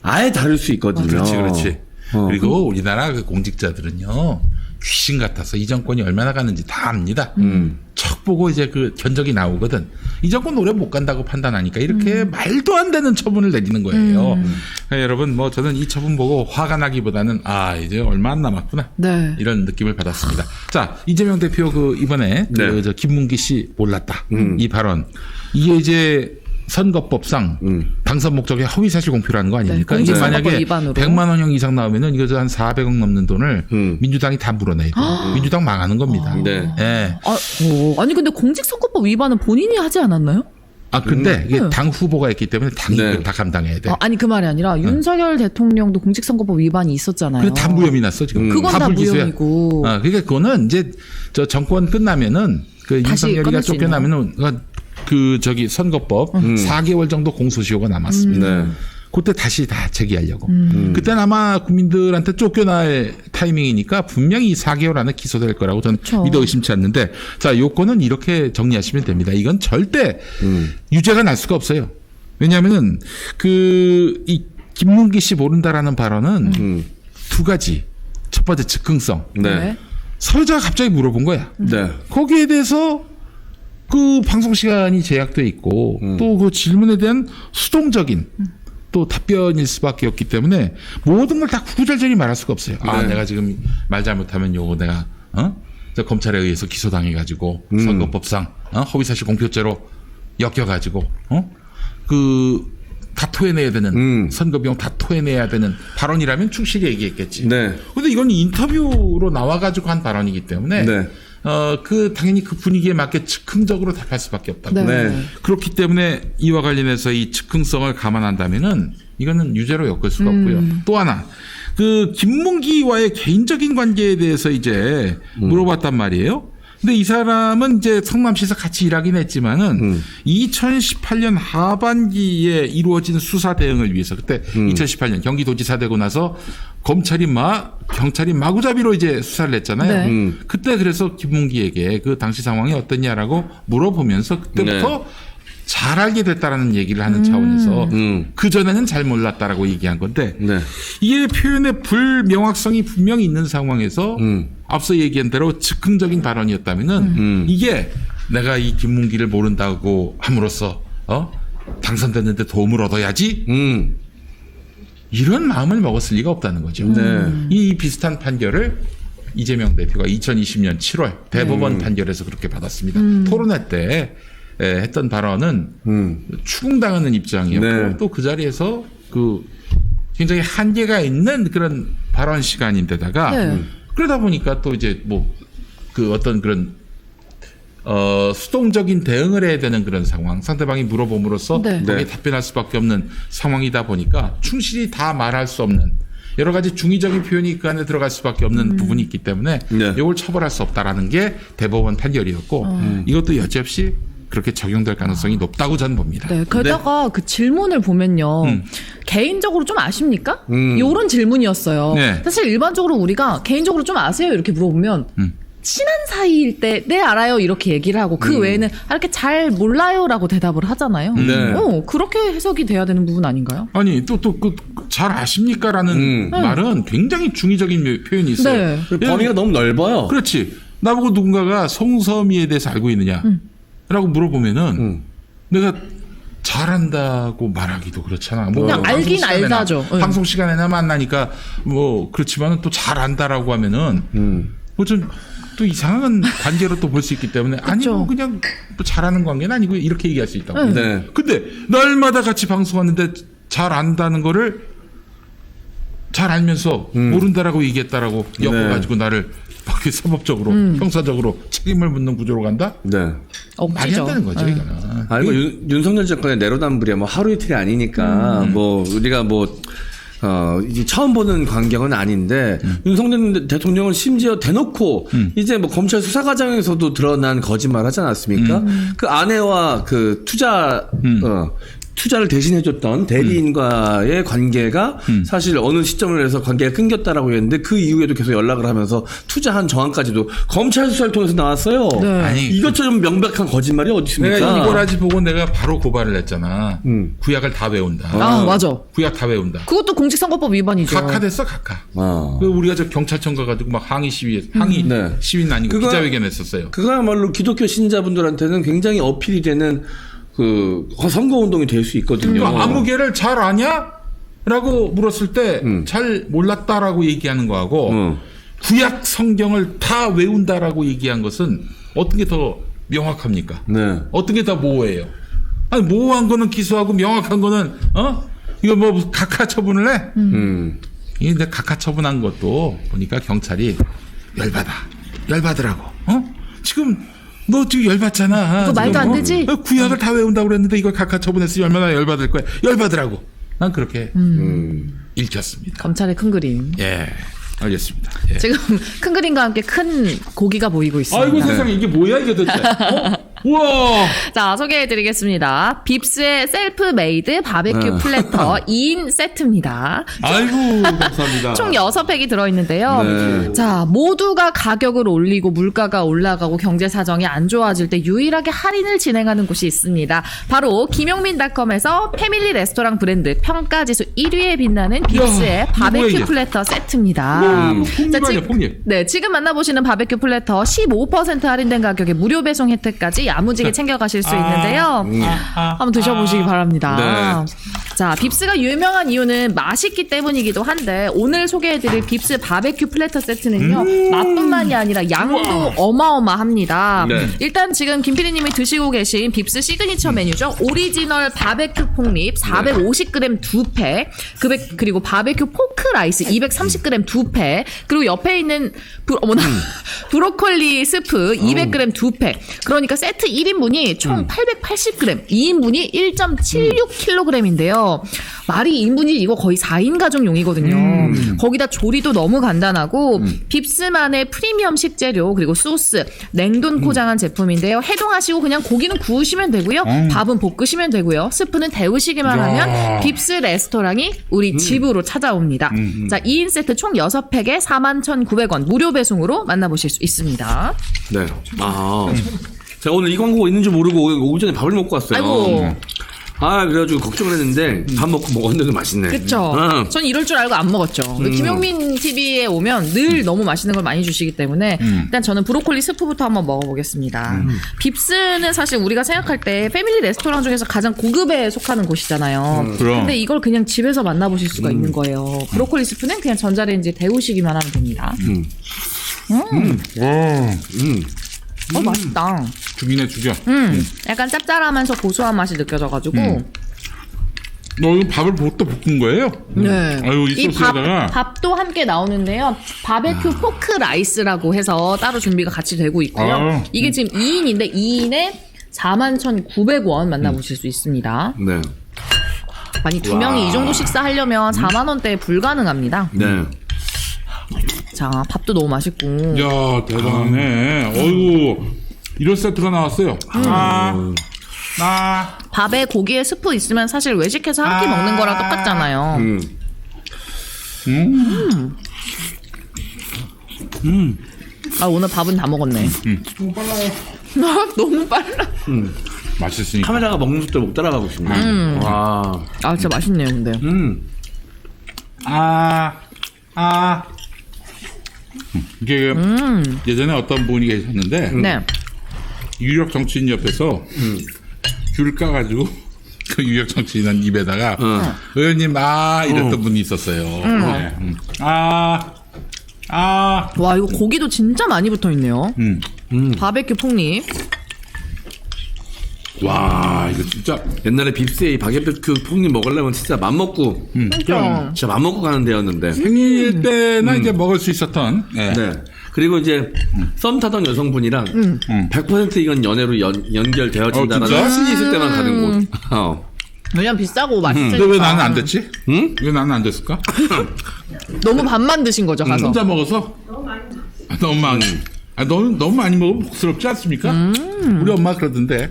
아예 다를 수 있거든요. 그렇지. 그리고 우리나라 그 공직자들은요. 귀신 같아서 이 정권이 얼마나 가는지 다 압니다. 척 보고 이제 그 견적이 나오거든. 이 정권 오래 못 간다고 판단하니까 이렇게 말도 안 되는 처분을 내리는 거예요. 그러니까 여러분 뭐 저는 이 처분 보고 화가 나기보다는 이제 얼마 안 남았구나. 네. 이런 느낌을 받았습니다. 자, 이재명 대표 그 이번에 네. 그 저 김문기 씨 몰랐다. 이 발언. 이게 이제 선거법상 당선 목적의 허위사실 공표라는 거 아닙니까? 네, 이게 공직선거법 만약에 위반으로. 100만 원형 이상 나오면은 이거 한 400억 넘는 돈을 민주당이 다 물어내야 돼. 민주당 망하는 겁니다. 네. 예. 아니 근데 공직선거법 위반은 본인이 하지 않았나요? 근데 이게 당 후보가 있기 때문에 당이 네. 다 감당해야 돼. 아니 그 말이 아니라 윤석열 대통령도 공직선거법 위반이 있었잖아요. 그래 다 무혐의 났어 지금. 그건 다 불기소야. 무혐의고. 그러니까 그거는 이제 저 정권 끝나면은 그 다시 윤석열이가 꺼낼 수 쫓겨나면은 그 저기 선거법 4개월 정도 공소시효가 남았습니다. 네. 그때 다시 다 제기하려고. 그때는 아마 국민들한테 쫓겨날 타이밍이니까 분명히 4개월 안에 기소될 거라고 저는 그쵸. 믿어 의심치 않는데 자, 요거는 이렇게 정리하시면 됩니다. 이건 절대 유죄가 날 수가 없어요. 왜냐하면은 이 김문기 씨 모른다라는 발언은 두 가지. 첫 번째 즉흥성. 네. 사회자가 갑자기 물어본 거야. 네. 거기에 대해서 그 방송 시간이 제약돼 있고 또 그 질문에 대한 수동적인 또 답변일 수밖에 없기 때문에 모든 걸 다 구구절절히 말할 수가 없어요. 네. 내가 지금 말 잘못하면 요거 내가 저 검찰에 의해서 기소당해 가지고 선거법상 허위사실 공표죄로 엮여 가지고 다 토해내야 되는 선거 비용 다 토해내야 되는 발언이라면 충실히 얘기했겠지. 네. 근데 이건 인터뷰로 나와 가지고 한 발언이기 때문에 네. 당연히 그 분위기에 맞게 즉흥적으로 답할 수밖에 없다고. 네. 네. 그렇기 때문에 이와 관련해서 이 즉흥성을 감안한다면은 이거는 유죄로 엮을 수가 없고요. 또 하나, 그 김문기와의 개인적인 관계에 대해서 이제 물어봤단 말이에요. 근데 이 사람은 이제 성남시에서 같이 일하긴 했지만은 2018년 하반기에 이루어진 수사 대응을 위해서 그때 2018년 경기도지사 되고 나서 경찰이 마구잡이로 이제 수사를 했잖아요. 네. 그때 그래서 김문기에게 그 당시 상황이 어떠냐라고 물어보면서 그때부터 잘 알게 됐다라는 얘기를 하는 차원에서 그전에는 잘 몰랐다라고 얘기한 건데 네. 이게 표현의 불명확성이 분명히 있는 상황에서 앞서 얘기한 대로 즉흥적인 발언이었다면은 이게 내가 이 김문기를 모른다고 함으로써 당선됐는데 도움을 얻어야지 이런 마음을 먹었을 리가 없다는 거죠. 네. 이 비슷한 판결을 이재명 대표가 2020년 7월 대법원 판결에서 그렇게 받았습니다. 토론회 때 했던 발언은 추궁당하는 입장이었고 네. 또 그 자리에서 그 굉장히 한계가 있는 그런 발언 시간인데다가 네. 그러다 보니까 또 이제 뭐 그 어떤 그런 수동적인 대응을 해야 되는 그런 상황, 상대방이 물어봄으로써 네. 거기에 네. 답변할 수밖에 없는 상황이다 보니까 충실히 다 말할 수 없는 여러 가지 중의적인 표현이 그 안에 들어갈 수밖에 없는 부분이 있기 때문에 네. 이걸 처벌할 수 없다라는 게 대법원 판결이었고 이것도 여지없이 그렇게 적용될 가능성이 높다고 저는 봅니다. 네, 게다가 그 질문을 보면요. 개인적으로 좀 아십니까? 요런 질문이었어요. 네. 사실 일반적으로 우리가 개인적으로 좀 아세요? 이렇게 물어보면 친한 사이일 때 네 알아요 이렇게 얘기를 하고 그 외에는 이렇게 잘 몰라요라고 대답을 하잖아요. 네. 그렇게 해석이 돼야 되는 부분 아닌가요? 아니 또 그 잘 아십니까라는 말은 굉장히 중의적인 표현이 있어요. 네. 범위가 너무 넓어요. 그렇지. 나보고 누군가가 송섬이에 대해서 알고 있느냐? 라고 물어보면은 내가 잘한다고 말하기도 그렇잖아. 뭐 그냥 방송 알긴 시간에나, 알다죠. 네. 방송 시간에나 만나니까 뭐 그렇지만은 또 잘한다라고 하면은 뭐 좀 또 이상한 관계로 또 볼 수 있기 때문에 아니 뭐 그냥 뭐 잘하는 관계는 아니고 이렇게 얘기할 수 있다고. 네. 근데 날마다 같이 방송하는데 잘 안다는 거를 잘 알면서 모른다라고 얘기했다라고 엮어가지고 나를 막 이렇게 사법적으로 형사적으로 책임을 묻는 구조로 간다? 네. 말이 안 되는 거죠, 이거는. 아니, 윤석열 정권의 내로남불이야. 뭐 하루 이틀이 아니니까, 뭐, 우리가 뭐, 이제 처음 보는 광경은 아닌데 윤석열 대통령은 심지어 대놓고 이제 뭐 검찰 수사 과정에서도 드러난 거짓말 하지 않았습니까? 그 아내와 그 투자를 대신해줬던 대리인과의 관계가 사실 어느 시점을 해서 관계가 끊겼다라고 했는데 그 이후에도 계속 연락을 하면서 투자한 정황까지도 검찰 수사를 통해서 나왔어요. 네. 아니, 이것처럼 명백한 거짓말이 어디 있습니까? 내가 이거라지 보고 내가 바로 고발을 했잖아. 구약을 다 외운다. 아, 맞아. 구약 다 외운다. 그것도 공직선거법 위반이죠. 각하 됐어, 각하. 그 우리가 저 경찰청 가가지고 막 항의 네. 시위는 아니고 기자회견 했었어요. 그거야말로 기독교 신자분들한테는 굉장히 어필이 되는 그 선거 운동이 될 수 있거든요. 그러니까 아무개를 잘 아냐? 라고 물었을 때 잘 몰랐다라고 얘기하는 거하고 구약 성경을 다 외운다라고 얘기한 것은 어떤 게 더 명확합니까? 네. 어떤 게 더 모호해요? 아니 모호한 거는 기소하고 명확한 거는 이거 뭐 각하 처분을 해? 이게 근데 각하 처분한 것도 보니까 경찰이 열받으라고. 지금 너 지금 열받잖아. 그거 말도 안 되지? 구약을 다 외운다고 그랬는데 이걸 각하 처분했으니 얼마나 열받을 거야. 열받으라고. 난 그렇게 읽혔습니다. 검찰의 큰 그림. 예, 알겠습니다. 예. 지금 큰 그림과 함께 큰 고기가 보이고 있습니다. 아이고 세상에 이게 뭐야 이게 도대체. 우와. 자, 소개해드리겠습니다. 빕스의 셀프 메이드 바베큐 플래터 2인 세트입니다. 아이고 감사합니다. 총 6팩이 들어있는데요. 네. 자, 모두가 가격을 올리고 물가가 올라가고 경제 사정이 안 좋아질 때 유일하게 할인을 진행하는 곳이 있습니다. 바로 김용민닷컴에서 패밀리 레스토랑 브랜드 평가지수 1위에 빛나는 빕스의 이야, 바베큐 이거 플래터 세트입니다. 폭립 아니야 폭립. 네, 지금 만나보시는 바베큐 플래터 15% 할인된 가격에 무료 배송 혜택까지 야무지게 챙겨가실 수 있는데요. 한번 드셔보시기 바랍니다. 네. 자, 빕스가 유명한 이유는 맛있기 때문이기도 한데 오늘 소개해드릴 빕스 바베큐 플래터 세트는요. 맛뿐만이 아니라 양도 어마어마합니다. 네. 일단 지금 김PD님이 드시고 계신 빕스 시그니처 메뉴죠. 오리지널 바베큐 폭립 450g 2팩 그리고 바베큐 포크 라이스 230g 2팩 그리고 옆에 있는 브로콜리 스프 200g 2팩 그러니까 세트 1인분이 총 880g 2인분이 1.76kg인데요. 말이 2인분이 이거 거의 4인 가정용이거든요. 거기다 조리도 너무 간단하고 빕스만의 프리미엄 식재료 그리고 소스 냉동 포장한 제품인데요. 해동하시고 그냥 고기는 구우시면 되고요. 밥은 볶으시면 되고요. 스프는 데우시기만 하면 빕스 레스토랑이 우리 집으로 찾아옵니다. 자, 2인 세트 총 6팩에 41,900원 무료 배송으로 만나보실 수 있습니다. 네. 제가 오늘 이 광고가 있는 줄 모르고 오기 전에 밥을 먹고 왔어요. 아이고. 그래가지고 걱정을 했는데 밥 먹고 먹었는데도 맛있네. 그쵸. 전 이럴 줄 알고 안 먹었죠. 김용민 TV에 오면 늘 너무 맛있는 걸 많이 주시기 때문에 일단 저는 브로콜리 스프부터 한번 먹어보겠습니다. 빕스는 사실 우리가 생각할 때 패밀리 레스토랑 중에서 가장 고급에 속하는 곳이잖아요. 그럼. 근데 이걸 그냥 집에서 만나보실 수가 있는 거예요. 브로콜리 스프는 그냥 전자레인지에 데우시기만 하면 됩니다. 맛있다. 죽이네 죽여. 약간 짭짤하면서 고소한 맛이 느껴져가지고 너 이거 밥을 또 볶은 거예요? 네. 아유 이 소스에다가 밥도 함께 나오는데요. 바베큐 포크 라이스라고 해서 따로 준비가 같이 되고 있고요. 이게 지금 2인인데 2인에 41,900원 만나보실 수 있습니다. 네. 아니 두 명이 이 정도 식사하려면 4만 원대에 불가능합니다. 네. 자, 밥도 너무 맛있고. 야 대단하네. 어이구 이런 세트가 나왔어요. 밥에 고기에 스프 있으면 사실 외식해서 한 끼 먹는 거랑 똑같잖아요. 오늘 밥은 다 먹었네. 너무 빨라요. 너무 빨라. 맛있으니까. 카메라가 먹는 속도를 못 따라가고 있습니다. 와. 진짜 맛있네요, 근데. 이게 예전에 어떤 분이 계셨는데 네. 유력 정치인 옆에서 귤 까가지고 그 유력 정치인 입에다가 의원님 이랬던 분이 있었어요. 네. 와, 이거 고기도 진짜 많이 붙어 있네요. 바베큐 폭립. 와, 이거 진짜 옛날에 빕스에 이 바게트 폭립 먹으려면 진짜 맘먹고 진짜 맘먹고 가는 데였는데. 생일 때나 이제 먹을 수 있었던. 네. 네. 그리고 이제 썸 타던 여성분이랑 100% 이건 연애로 연결되어진다라는 진짜? 확신이 있을 때만 가는 곳. 왜냐면 비싸고 맛있으니까. 근데 왜 나는 안 됐지? 응? 왜 나는 안 됐을까? 너무 밥만 드신 거죠, 가서. 혼자 먹어서? 너무 많이. 너무 많이 먹으면 복스럽지 않습니까? 우리 엄마 그러던데.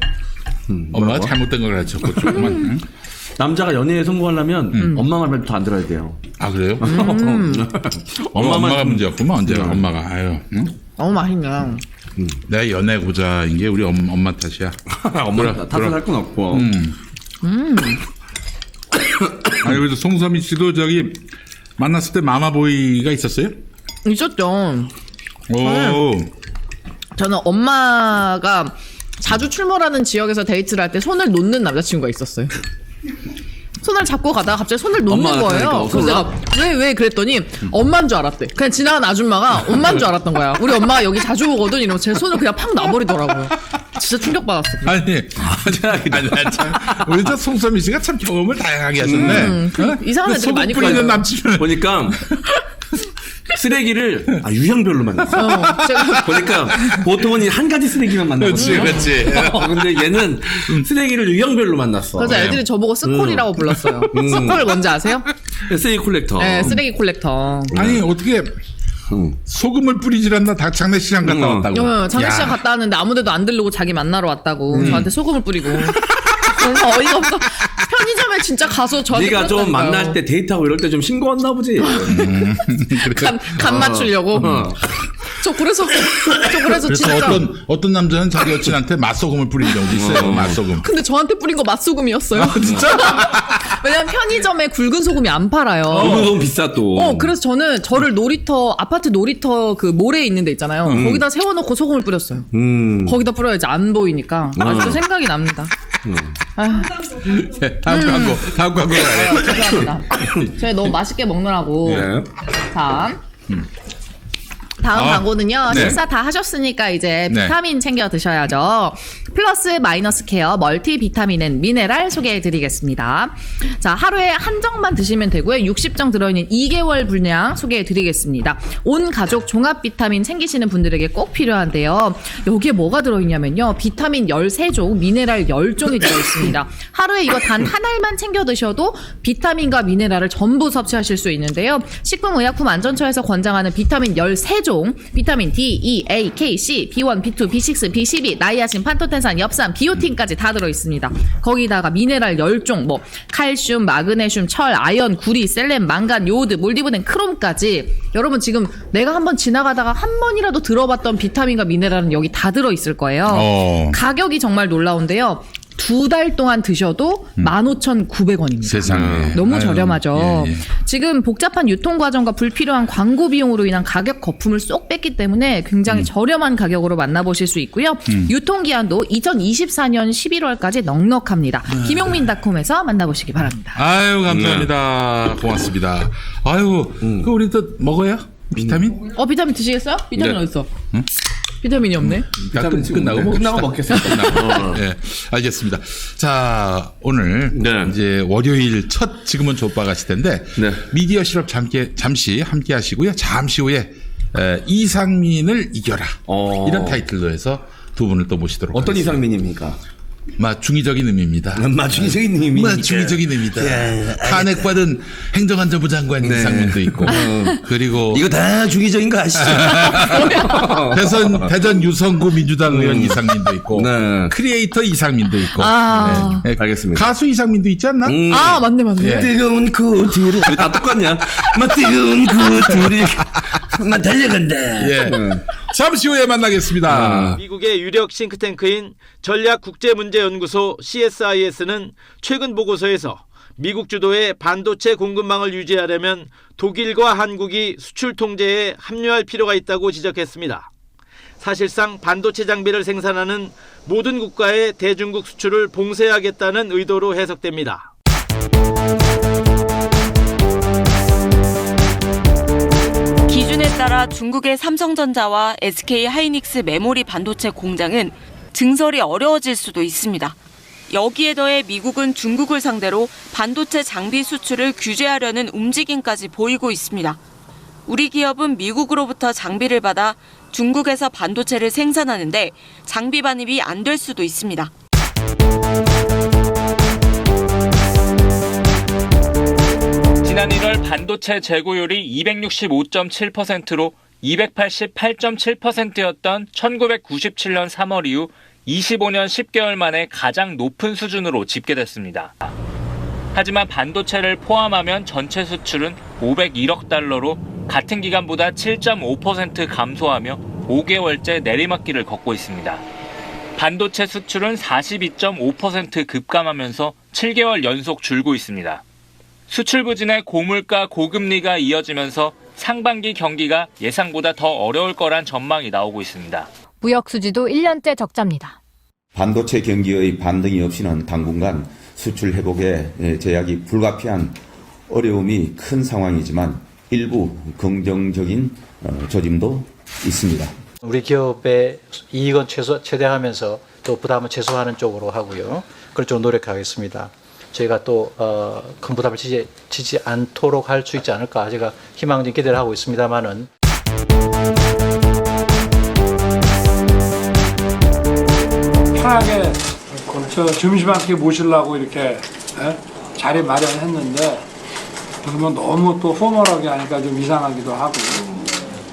엄마가 잘못된 걸 가르쳤고 조금만. 남자가 연애에 성공하려면 엄마 말도 안 들어야 돼요. 아 그래요? 엄마가 문제였구만 언제가 엄마가. 아유. 응? 너무 맛있네. 내가 연애 고자인 게 우리 엄마 탓이야. 엄마 탓을 건 없고. 아니 그래서 송서민 씨도 저기 만났을 때 마마보이가 있었어요? 있었죠. 오. 저는 엄마가 자주 출몰하는 지역에서 데이트를 할 때 손을 놓는 남자친구가 있었어요. 손을 잡고 가다가 갑자기 손을 놓는 엄마가 거예요. 그래서 내가 왜 그랬더니 엄마인 줄 알았대. 그냥 지나간 아줌마가 엄마인 줄 알았던 거야. 우리 엄마가 여기 자주 오거든 이러면서 제 손을 그냥 팍 놔버리더라고요. 진짜 충격받았어. 아니 참, 우리 저 송서민 씨가 참 경험을 다양하게 하셨네. 어? 이상한 애들이 많이 뿌리는 걸려요. 남친을 보니까 쓰레기를 유형별로 만났어. 제가 보니까 보통은 한 가지 쓰레기만 만나거든요. 그렇지. 근데 얘는 쓰레기를 유형별로 만났어. 그래서 애들이 저보고 스콜이라고 불렀어요. 스콜 뭔지 아세요? 쓰레기 콜렉터. 네, 쓰레기 콜렉터. 아니 어떻게 소금을 뿌리질 않나 다 장례식장 갔다 왔다고. 장례식장 갔다 왔는데 아무데도 안 들르고 자기 만나러 왔다고 저한테 소금을 뿌리고. 너무 어이가 없어. 편의점에 진짜 가서 저한테 네가 좀 그랬다니까요. 만날 때 데이트하고 이럴 때 좀 싱거웠나 보지. 간 맞추려고. 저 그래서 그래서 진짜. 어떤 남자는 자기 여친한테 맛소금을 뿌린 경우도 있어요. 맛소금. 근데 저한테 뿌린 거 맛소금이었어요. 진짜? 왜냐면 편의점에 굵은 소금이 안 팔아요. 그거 너무 비싸 또. 그래서 저는 저를 아파트 놀이터 그 모래에 있는 데 있잖아요. 거기다 세워놓고 소금을 뿌렸어요. 거기다 뿌려야지 안 보이니까. 아직도 생각이 납니다. 네, 다음 광고 가요. 죄송합니다. 제가 너무 맛있게 먹느라고. 네. 다음 광고는요. 네. 식사 다 하셨으니까 이제 네. 비타민 챙겨 드셔야죠. 플러스 마이너스 케어 멀티 비타민은 미네랄 소개해드리겠습니다. 자, 하루에 한 정만 드시면 되고요. 60정 들어있는 2개월 분량 소개해드리겠습니다. 온 가족 종합 비타민 챙기시는 분들에게 꼭 필요한데요. 여기에 뭐가 들어있냐면요. 비타민 13종, 미네랄 10종이 들어있습니다. 하루에 이거 단 한 알만 챙겨 드셔도 비타민과 미네랄을 전부 섭취하실 수 있는데요. 식품의약품안전처에서 권장하는 비타민 13종, 비타민 D, E, A, K, C, B1, B2, B6, B12, 나이아신, 판토텐산, 엽산, 비오틴까지 다 들어있습니다. 거기다가 미네랄 10종, 칼슘, 마그네슘, 철, 아연, 구리, 셀렌, 망간, 요오드, 몰디브덴, 크롬까지. 여러분 지금 내가 한번 지나가다가 한 번이라도 들어봤던 비타민과 미네랄은 여기 다 들어있을 거예요. 가격이 정말 놀라운데요. 2달 동안 드셔도 15,900원입니다. 세상에. 너무 저렴하죠. 예. 지금 복잡한 유통 과정과 불필요한 광고 비용으로 인한 가격 거품을 쏙 뺐기 때문에 굉장히 저렴한 가격으로 만나보실 수 있고요. 유통기한도 2024년 11월까지 넉넉합니다. 김용민닷컴에서 만나보시기 바랍니다. 아유 감사합니다. 고맙습니다. 아유 그 우리 또 먹어요? 비타민? 비타민 드시겠어요? 비타민 네. 어딨어? 비타민이 없네. 끝나고 먹겠습니다. 네, 알겠습니다. 자, 오늘 네. 이제 월요일 첫 지금은 좆바 가실 텐데 네. 미디어 실업 잠시 함께 하시고요. 잠시 후에 이상민을 이겨라 이런 타이틀로 해서 두 분을 또 모시도록 어떤 하겠습니다. 이상민입니까? 중의적인 의미입니다. 중의적인 의미입니까? 중의적인 의미다. 탄핵받은 행정안전부 장관 이상민도 있고 그리고 이거 다 중의적인 거 아시죠? 대전 유성구 민주당 의원 이상민도 있고 네. 크리에이터 이상민도 있고 네. 알겠습니다. 가수 이상민도 있지 않나? 맞네. 예. 뜨거운 구두를 다 똑같냐? 뜨거운 구두를 달려간다. 예. 잠시 후에 만나겠습니다. 미국의 유력 싱크탱크인 전략국제문제연구소 CSIS는 최근 보고서에서 미국 주도의 반도체 공급망을 유지하려면 독일과 한국이 수출 통제에 합류할 필요가 있다고 지적했습니다. 사실상 반도체 장비를 생산하는 모든 국가의 대중국 수출을 봉쇄하겠다는 의도로 해석됩니다. 기준에 따라 중국의 삼성전자와 SK 하이닉스 메모리 반도체 공장은 증설이 어려워질 수도 있습니다. 여기에 더해 미국은 중국을 상대로 반도체 장비 수출을 규제하려는 움직임까지 보이고 있습니다. 우리 기업은 미국으로부터 장비를 받아 중국에서 반도체를 생산하는데 장비 반입이 안 될 수도 있습니다. 지난 1월 반도체 재고율이 265.7%로 288.7%였던 1997년 3월 이후 25년 10개월 만에 가장 높은 수준으로 집계됐습니다. 하지만 반도체를 포함하면 전체 수출은 501억 달러로 같은 기간보다 7.5% 감소하며 5개월째 내리막길을 걷고 있습니다. 반도체 수출은 42.5% 급감하면서 7개월 연속 줄고 있습니다. 수출 부진에 고물가, 고금리가 이어지면서 상반기 경기가 예상보다 더 어려울 거란 전망이 나오고 있습니다. 무역 수지도 1년째 적자입니다. 반도체 경기의 반등이 없이는 당분간 수출 회복에 제약이 불가피한 어려움이 큰 상황이지만 일부 긍정적인 조짐도 있습니다. 우리 기업의 이익은 최대화하면서 또 부담을 최소화하는 쪽으로 하고요. 그럴 쪽으로 노력하겠습니다. 저희가 또 큰 부담을 지지 않도록 할 수 있지 않을까 제가 희망적인 기대를 하고 있습니다만은. 편하게 저 점심 한 끼 모시려고 이렇게 자리 마련했는데 그러면 너무 또 포멀하게 하니까 좀 이상하기도 하고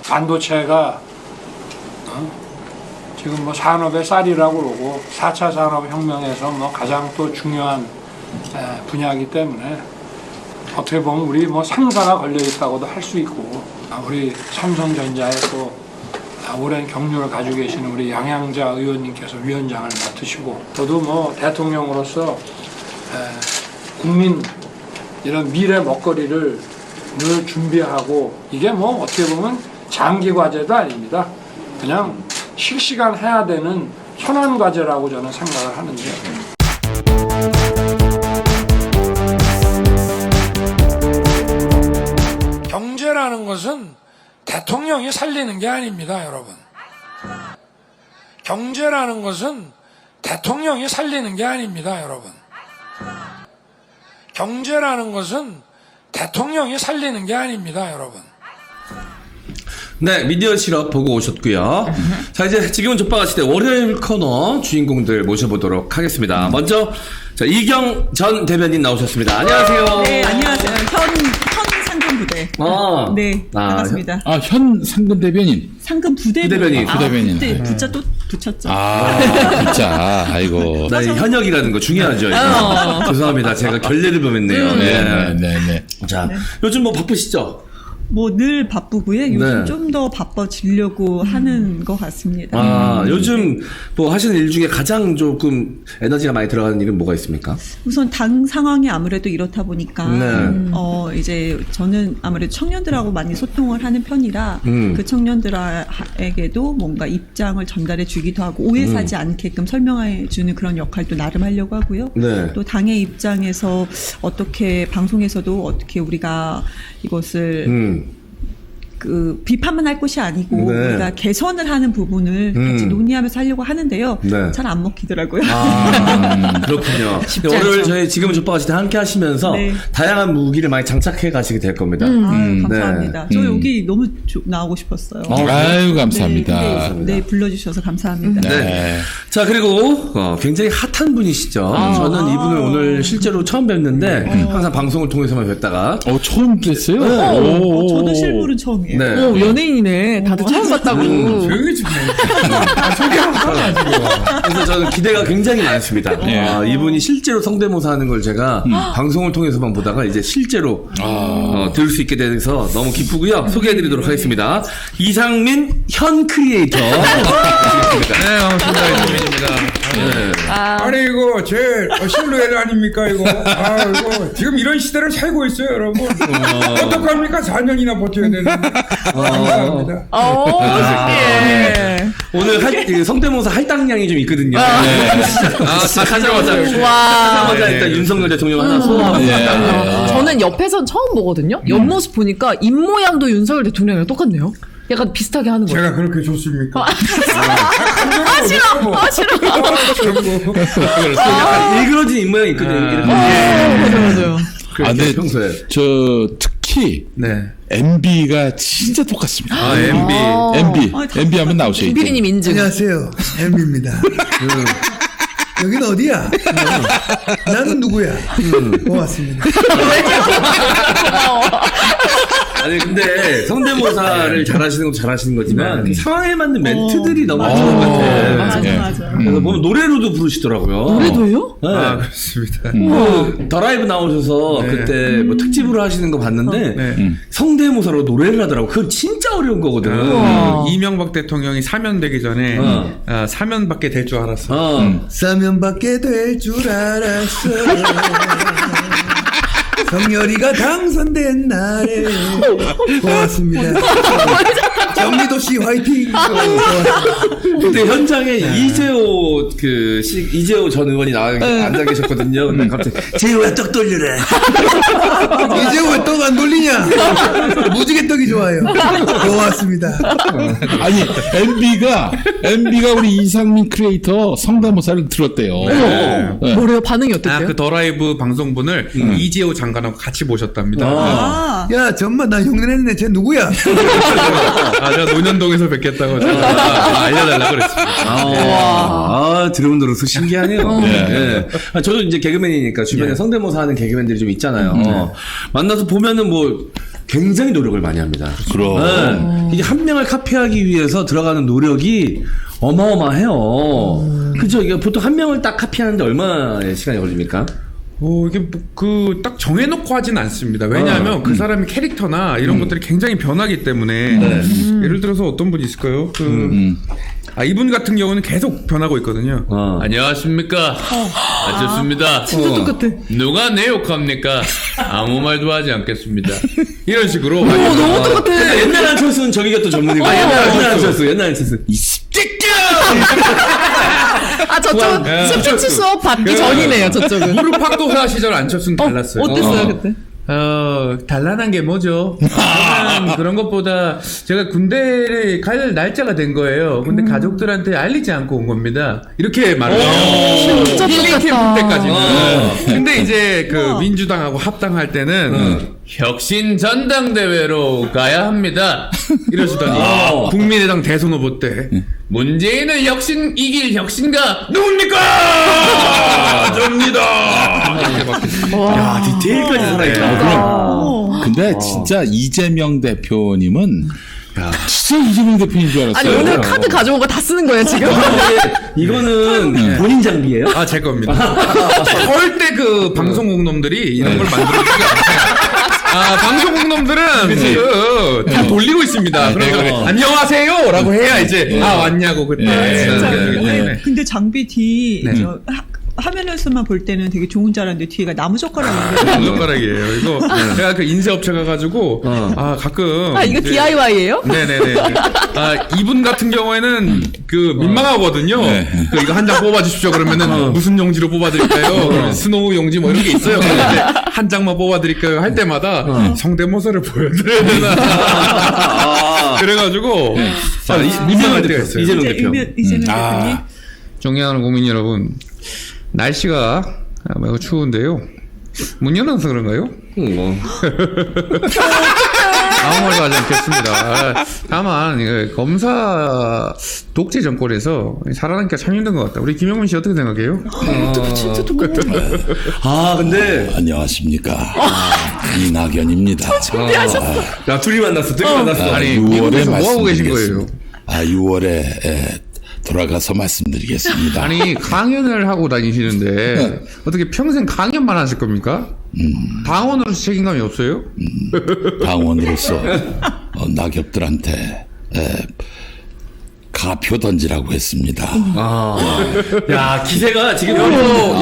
반도체가 지금 뭐 산업의 쌀이라고 그러고 4차 산업혁명에서 뭐 가장 또 중요한 분야이기 때문에 어떻게 보면 우리 뭐 상사가 걸려 있다고도 할 수 있고 우리 삼성전자에 또 오랜 경륜을 가지고 계시는 우리 양양자 의원님께서 위원장을 맡으시고 저도 뭐 대통령으로서 국민 이런 미래 먹거리를 늘 준비하고 이게 뭐 어떻게 보면 장기 과제도 아닙니다. 그냥 실시간 해야 되는 현안 과제라고 저는 생각을 하는데. 경제라는 것은 대통령이 살리는 게 아닙니다, 여러분. 경제라는 것은 대통령이 살리는 게 아닙니다, 여러분. 경제라는 것은 대통령이 살리는 게 아닙니다, 여러분. 네, 미디어 실업 보고 오셨고요. 자, 이제 지금은 족박아시대 월요일 코너 주인공들 모셔보도록 하겠습니다. 먼저 자, 이경 전 대변인 나오셨습니다. 안녕하세요. 네, 안녕하세요. 현 상근부대. 네, 반갑습니다. 현 상근 대변인. 상근 부대변인. 부대변인. 네, 부자 또 붙였죠. 진짜. 아이고. 나 현역이라는 거 중요하죠. 죄송합니다. 제가 결례를 범했네요. 네. 자, 요즘 뭐 바쁘시죠? 뭐 늘 바쁘고요. 요즘 좀 더 바빠지려고 하는 것 같습니다. 요즘 뭐 하시는 일 중에 가장 조금 에너지가 많이 들어가는 일은 뭐가 있습니까? 우선 당 상황이 아무래도 이렇다 보니까 이제 저는 아무래도 청년들하고 많이 소통을 하는 편이라 그 청년들에게도 뭔가 입장을 전달해 주기도 하고 오해 사지 않게끔 설명해 주는 그런 역할도 나름 하려고 하고요. 또 당의 입장에서 어떻게 방송에서도 어떻게 우리가 이것을 그 비판만 할 것이 아니고 우리가 개선을 하는 부분을 같이 논의하면서 하려고 하는데요. 잘 안 먹히더라고요. 그렇군요. 오늘 저희 지금 족박아시대 함께 하시면서 다양한 무기를 많이 장착해 가시게 될 겁니다. 감사합니다. 저 여기 너무 나오고 싶었어요. 아유, 감사합니다. 네, 불러주셔서 감사합니다. 자, 그리고 굉장히 핫한 분이시죠. 저는 이분을 오늘 실제로 처음 뵙는데 항상 방송을 통해서만 뵙다가 처음 뵀어요? 저도 실물은 처음이에요. 연예인이네. 다들 처음 봤다고. 조용히 좀 그래서 저는 기대가 굉장히 많습니다. 이분이 실제로 성대모사 하는 걸 제가 방송을 통해서만 보다가 이제 실제로 들을 수 있게 돼서 너무 기쁘고요. 소개해드리도록 하겠습니다. 이상민 현 크리에이터. 반갑습니다. 이상민입니다. 아니 이거 제 실루엣 아닙니까 이거? 이거 지금 이런 시대를 살고 있어요, 여러분. 어떡합니까? 4년이나 버텨야 되는데. 감사합니다. 오늘 성대모사 할당량이 좀 있거든요. 시작하자마자 일단 윤석열 대통령 하나 소개합니다. 저는 옆에선 처음 보거든요. 옆모습 보니까 입모양도 윤석열 대통령이랑 똑같네요. 약간 비슷하게 하는 거예요. 제가 그렇게 좋습니까? 싫어. 약간 일그러진 입모양이 있거든요. 맞아요. 근데 평소에 특히 MB가 진짜 똑같습니다. MB 하면 나오셔야죠. 김PD님 인증. 안녕하세요, MB입니다. 여기는 어디야? 나는 누구야? 고맙습니다. 아니 근데 성대모사를 잘하시는 것도 잘하시는 거지만 그 상황에 맞는 멘트들이 너무 좋은 것 같아요. 맞아. 그래서 보면 노래로도 부르시더라고요. 노래도 해요? 네. 그렇습니다. 더 라이브 나오셔서 그때 뭐 특집으로 하시는 거 봤는데 성대모사로 노래를 하더라고. 그건 진짜 어려운 거거든. 이명박 대통령이 사면되기 전에 사면받게 될 줄 알았어. 사면받게 될 줄 알았어. 성열이가 당선된 날에 고맙습니다. 경기도시 화이팅. 그때 현장에 이재호 전 의원이 앉아 계셨거든요. 근데 갑자기 재호야 떡 돌려라. 이제 왜 떡 안 돌리냐? 무지개 떡이 좋아요. 고맙습니다. 아니 MB가 우리 이상민 크리에이터 성대모사를 들었대요. 네. 뭐래요? 반응이 어땠대요? 그 더 라이브 방송분을 이재호 장관하고 같이 보셨답니다. 야, 정말 나 흉내냈네. 쟤 누구야? 제가 논현동에서 뵙겠다고 알려달라고 그랬습니다. 들으면 들어서 신기하네요. 네. 저도 이제 개그맨이니까 주변에 성대모사 하는 개그맨들이 좀 있잖아요. 만나서 보면은 뭐 굉장히 노력을 많이 합니다. 그럼. 이게 한 명을 카피하기 위해서 들어가는 노력이 어마어마해요. 그죠? 이게 보통 한 명을 딱 카피하는데 얼마의 시간이 걸립니까? 이게 딱 정해놓고 하진 않습니다. 왜냐하면 그 사람의 캐릭터나 이런 것들이 굉장히 변하기 때문에 예를 들어서 어떤 분이 있을까요? 이분 같은 경우는 계속 변하고 있거든요. 안녕하십니까? 좋습니다. 진짜 똑같아. 누가 내 욕합니까? 아무 말도 하지 않겠습니다. 이런 식으로. 너무 똑같아. 옛날 안철수는 저기가 또 전문이고. 옛날 안철수. 이 습직자! 저쪽 스피치 수업 받기 전이네요, 저쪽은. 무릎 학도사 시절 안철수는 달랐어요. 어땠어요, 그때? 단란한 게 뭐죠? 저는 그런 것보다 제가 군대를 갈 날짜가 된 거예요. 근데 가족들한테 알리지 않고 온 겁니다. 이렇게 말해요. 진짜 힐링 캠프 똑같다. 때까지는. 근데 이제 그 민주당하고 합당할 때는 혁신 전당대회로 가야 합니다. 이러시더니 국민의당 대선 후보 때 문재인은 이길 혁신가 누굽니까? 접니다. 야, 디테일까지 살아있다. 근데 진짜 이재명 대표님은 진짜 이재명 대표인 줄 알았어요. 아니 오늘 카드 가져온 거 다 쓰는 거예요 지금? 이거는 본인 장비예요? 제 겁니다. 절대 그 방송국 놈들이 이런 걸 만들어주지 않아요. 방송국 놈들은 다 돌리고 있습니다. 그래서 안녕하세요라고 해야 이제 왔냐고 그때. 근데 장비 뒤 화면에서만 볼 때는 되게 좋은 줄 알았는데 뒤에가 나무젓가락이에요. 나무젓가락이에요. 이거 제가 그 인쇄업체 가가지고 가끔 이거 DIY예요? 네네네. 이분 같은 경우에는 그 민망하거든요. 이거 한 장 뽑아주십시오. 그러면은 무슨 용지로 뽑아드릴까요? 스노우 용지 뭐 이런 게 있어요. 근데 한 장만 뽑아드릴까요? 할 때마다 성대모사를 보여드려야 되나. 그래가지고 민망할 때가 있어요. 이재명 대표님. 존경하는 국민 여러분, 날씨가 매우 추운데요. 문 열어서 그런가요? 아무 말도 하지 않겠습니다. 다만 검사 독재 정권에서 살아남기가 참 힘든 것 같다. 우리 김영문 씨 어떻게 생각해요? 진짜 똑같아. 근데 안녕하십니까. 이낙연입니다. 준비하셨어. 야, 둘이 만났어. 아니, 6월에 뭐 하고 계신 거예요? 6월에 돌아가서 말씀드리겠습니다. 아니, 강연을 하고 다니시는데 어떻게 평생 강연만 하실 겁니까? 당원으로서 책임감이 없어요? 당원으로서 낙엽들한테 가표 던지라고 했습니다. 야, 기세가 지금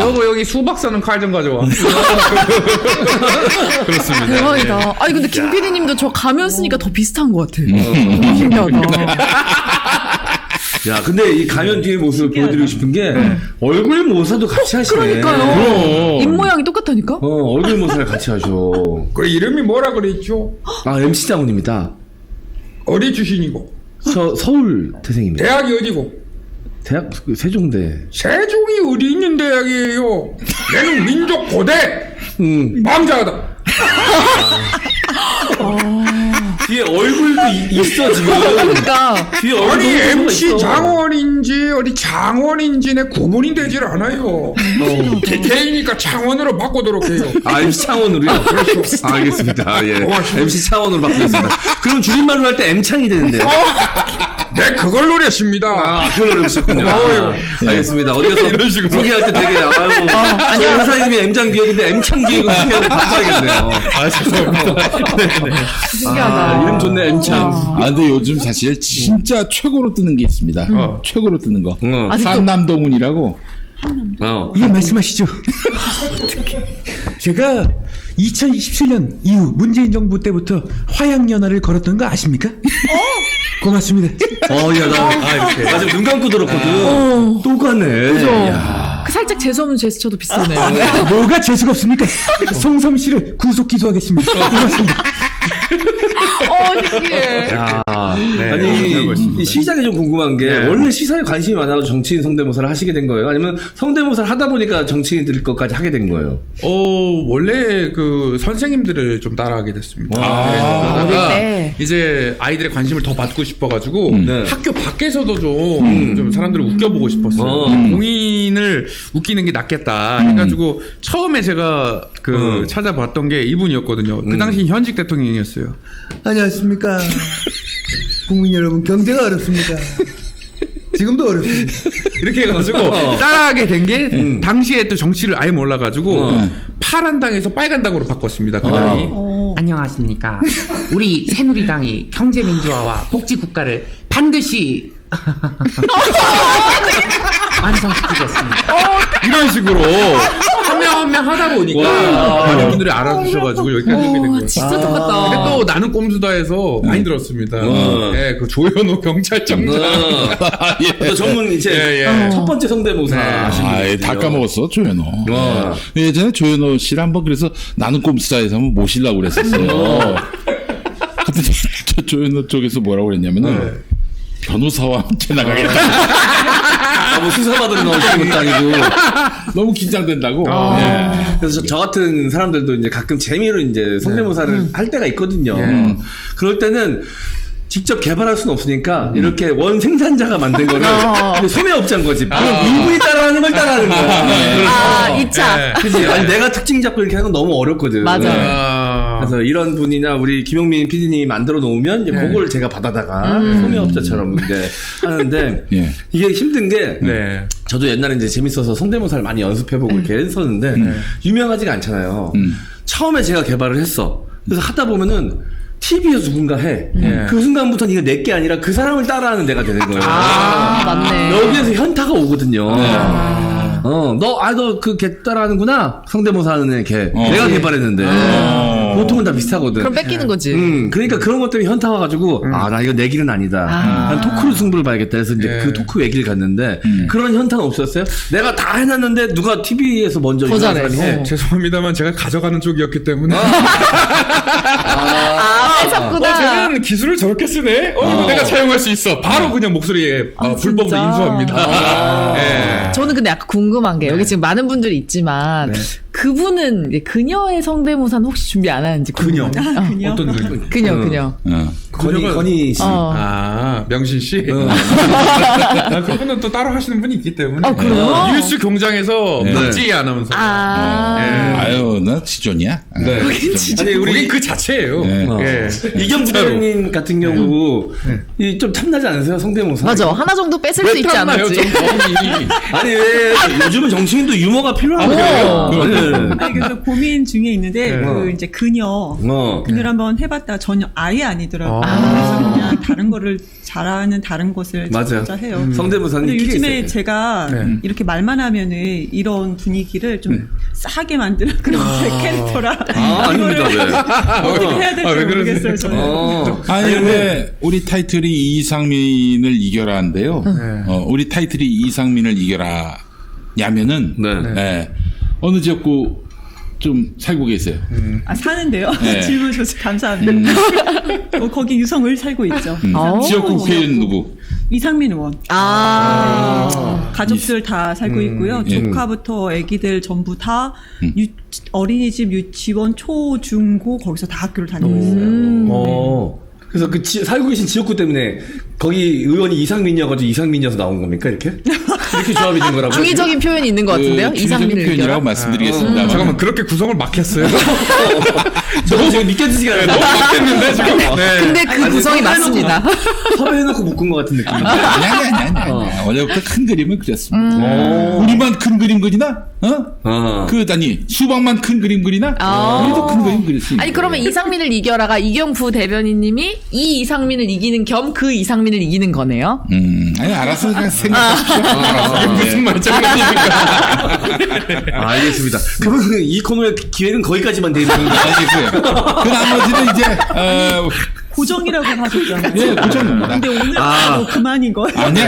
여보 여기 수박사는 칼 좀 가져와. 그렇습니다. 대박이다. 아니 근데 김 PD님도 저 가면 쓰니까 더 비슷한 것 같아. 신기하다. 야, 근데 이 가면 뒤의 모습을 보여드리고 싶은 게 얼굴 모사도 같이 하시네. 그러니까요. 입 모양이 똑같다니까? 얼굴 모사를 같이 하셔. 그 이름이 뭐라 그랬죠? MC 장훈입니다. 어디 출신이고? 서울 태생입니다. 대학이 어디고? 대학 세종대. 세종이 어디 있는 대학이에요? 얘는 민족고대. 망자하다. 뒤에 얼굴도 있어 지금. 그러니까 뒤에 얼굴 아니 MC 있어. 장원인지 어디 장원인지 내 구분이 되질 않아요. 개인이니까 장원으로 바꾸도록 해요. 아, MC 창원으로요? 그렇죠. 알겠습니다. 예. MC 창원으로 바꾸겠습니다. 그럼 줄임말로 할 때 M창이 되는데요. 네, 그걸 노렸습니다. 아, 그걸 노렸었군요. 알겠습니다. 어디 가서 이런 식으로 소개할 때 되게, 아니요. 회사 이름이 M장 기획인데 M창 기획을 소개하는 바꿔야겠네요. 아, 죄송합니다. 신기하다. 이름 좋네, M창. 아, 근데 요즘 사실 진짜 최고로 뜨는 게 있습니다. 최고로 뜨는 거. 한남동훈이라고. 이거 말씀하시죠. 제가 2027년 이후 문재인 정부 때부터 화양연화를 걸었던 거 아십니까? 고맙습니다. 이렇게. 나 지금 눈 감고 들었거든. 또 가네. 그죠? 그 살짝 재수없는 제스처도 비슷하네요. 뭐가 재수가 없습니까? 송섬 씨를 구속 기소하겠습니다. 고맙습니다. 신기해. 아니, 이 시작이 좀 궁금한 게, 원래 시사에 관심이 많아서 정치인 성대모사를 하시게 된 거예요? 아니면 성대모사를 하다 보니까 정치인들 것까지 하게 된 거예요? 원래 그 선생님들을 좀 따라하게 됐습니다. 그러다가 이제 아이들의 관심을 더 받고 싶어가지고 학교 밖에서도 좀 사람들을 웃겨보고 싶었어요. 공인을 웃기는 게 낫겠다 해가지고 처음에 제가 찾아봤던 게 이분이었거든요. 그 당시 현직 대통령이었어요. 안녕하십니까. 국민 여러분, 경제가 어렵습니다. 지금도 어렵습니다. 이렇게 해가지고 따라하게 된 게 당시에 또 정치를 아예 몰라가지고 파란 당에서 빨간 당으로 바꿨습니다. 그 당이. 안녕하십니까. 우리 새누리당이 경제민주화와 복지국가를 반드시 완성시키겠습니다. 이런 식으로 한 명 하다 보니까 많은 분들이 알아주셔가지고 여기까지 오게 된 거예요. 진짜 똑같다. 근데 또 나는 꼼수다에서 많이 들었습니다. 그 조현호 경찰청장. 또 전문 이제 첫 번째 성대모사 하신 분이거든요. 다 까먹었어, 조현호. 예전에 조현호 씨를 한번 그래서 나는 꼼수다에서 한번 모시려고 그랬었어요. 근데 저 조현호 쪽에서 뭐라고 그랬냐면은 변호사와 함께 나가겠다. 뭐 수사받으러 나오시는 것도 아니고. 너무 긴장된다고. 그래서 저 같은 사람들도 이제 가끔 재미로 이제 성대모사를 할 때가 있거든요. 그럴 때는 직접 개발할 수는 없으니까 이렇게 원 생산자가 만든 거를 소매업자인 거지. 이분이 따라하는 걸 따라하는 거야. 2차. 그치? 아니, 내가 특징 잡고 이렇게 하는 건 너무 어렵거든. 맞아요. 그래서 이런 분이나 우리 김용민 PD님이 만들어 놓으면 이제 그걸 제가 받아다가 소매업자처럼 이제 하는데 이게 힘든 게 저도 옛날에 이제 재밌어서 성대모사를 많이 연습해보고 이렇게 했었는데 유명하지가 않잖아요. 처음에 제가 개발을 했어. 그래서 하다 보면은 TV에서 누군가 해. 그 순간부터는 이거 내게 아니라 그 사람을 따라하는 내가 되는 거예요. 맞네. 여기에서 현타가 오거든요. 너 걔 따라하는구나. 성대모사 하는 애 걔. 내가 개발했는데. 보통은 다 비슷하거든. 그럼 뺏기는 거지. 그러니까 그런 것 때문에 현타 와가지고, 나 이거 내 길은 아니다. 난 토크로 승부를 봐야겠다 해서 이제 그 토크 얘기를 갔는데, 그런 현타는 없었어요? 내가 다 해놨는데, 누가 TV에서 먼저 이런 사람이 해. 죄송합니다만 제가 가져가는 쪽이었기 때문에. 뺏었구나. 쟤는 기술을 저렇게 쓰네? 이거 내가 사용할 수 있어. 바로 그냥 목소리에 불법으로 인수합니다. 저는 근데 약간 궁금한 게, 여기 지금 많은 분들이 있지만, 그분은 이제 그녀의 성대모사는 혹시 준비 안 하는지 그녀. 궁금해요. 어떤 그녀? 그녀. 건희 씨. 명신 씨? 그분은 또 따로 하시는 분이 있기 때문에. 그래요? 뉴스 경장에서 박지희 아나운서. 아유, 나 지존이야. 아니, 우리 그 자체예요. 이경 부장님 같은 경우, 좀 탐나지 않으세요? 성대모사? 맞아. 하나 정도 뺏을 수 있지 않았지. 아니, 왜, 요즘은 정치인도 유머가 필요하거든요. 그래서 고민 중에 있는데 이제 그녀를 한번 해봤다 전혀 아예 아니더라고요. 그래서 그냥 다른 거를 잘하는 다른 것을 진짜 해요. 성대모사는 근데 요즘에 제가 이렇게 말만 하면은 이런 분위기를 좀 싸하게 만드는 그런 캐릭터라 아닙니다. 왜? 어떻게 해야 될지 모르겠어요. 저는. 아니 왜 우리 타이틀이 이상민을 이겨라인데요. 우리 타이틀이 이상민을 이겨라냐면은 어느 지역구 좀 살고 계세요? 사는데요? 질문 줘서 감사합니다. 거기 유성을 살고 있죠. 지역구 국회의원 누구? 이상민 의원. 가족들 다 살고 있고요. 조카부터 아기들 전부 다 어린이집, 유치원, 초, 중, 고 거기서 다 학교를 다니고 있어요. 그래서 살고 계신 지역구 때문에 거기 의원이 이상민이어가지고 이상민이어서 나온 겁니까 이렇게? 이렇게 조합이 된 거라고? 중의적인 표현이 있는 것 같은데요? 중의적인 표현이라고 말씀드리겠습니다. 잠깐만 그렇게 구성을 막 했어요? 저거 지금 믿겨지지가 않아요. 너무 막 했는데 지금. 네. 근데 그 구성이 맞습니다. 섭외해놓고 묶은 것 같은 느낌인데. 아니. 원래부터 큰 그림을 그렸습니다. 우리만 큰 그림 그리나? 아니 수박만 큰 그림 그리나? 우리도 큰 그림 그릴 수 있어요. 아니 그러면 이상민을 이겨라가 이경부 대변인님이 이 이상민을 이기는 겸 그 이상민을 이기는 거네요. 아니 알아서 그냥 생각하십시오. 무슨 말장난입니까? 알겠습니다. 그러면 이 코너의 기획은 거기까지만 돼 있는 건가요? 알겠어요. 그 나머지는 이제 고정이라고 하셨잖아요. 네, 고정입니다. 근데 오늘 그만인 거예요. 아니.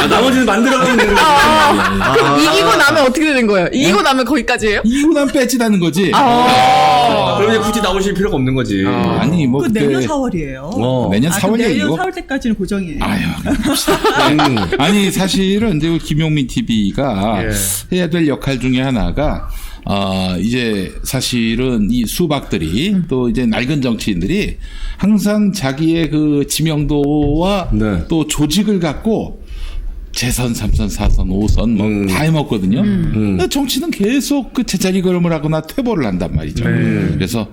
나머지는 만들어가면 되는 거예요. 이기고 나면 어떻게 되는 거예요? 이기고 나면 거기까지예요? 이기고 나면 빼지다는 거지. 그럼 이제 굳이 나오실 필요가 없는 거지. 아니 뭐 그 내년 4월이에요. 내년 4월 내년 얘기고. 4월 때까지는 고정이에요. 아니 사실은 이제 김용민 TV가 해야 될 역할 중에 하나가 이제 사실은 이 수박들이 또 이제 낡은 정치인들이 항상 자기의 그 지명도와 또 조직을 갖고 재선, 3선, 4선, 5선 뭐 다 해먹거든요. 근데 정치는 계속 그 제자리 걸음을 하거나 퇴보를 한단 말이죠. 그래서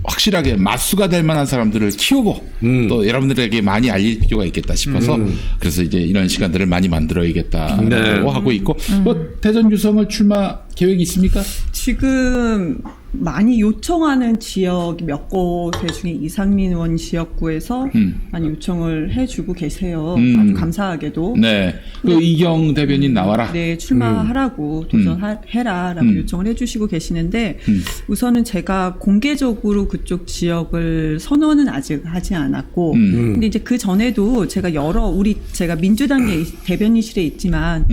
확실하게 마수가 될 만한 사람들을 키우고 또 여러분들에게 많이 알릴 필요가 있겠다 싶어서 그래서 이제 이런 시간들을 많이 만들어야겠다고 하고 있고 뭐 대전 유성을 출마 계획이 있습니까? 지금 많이 요청하는 지역 몇 곳의 중에 이상민 의원 지역구에서 많이 요청을 해주고 계세요. 아주 감사하게도. 네. 그 이경 대변인 나와라. 네, 출마하라고 도전해라라고 요청을 해주시고 계시는데 우선은 제가 공개적으로 그쪽 지역을 선언은 아직 하지 않았고, 근데 이제 그 전에도 제가 제가 민주당의 대변인실에 있지만.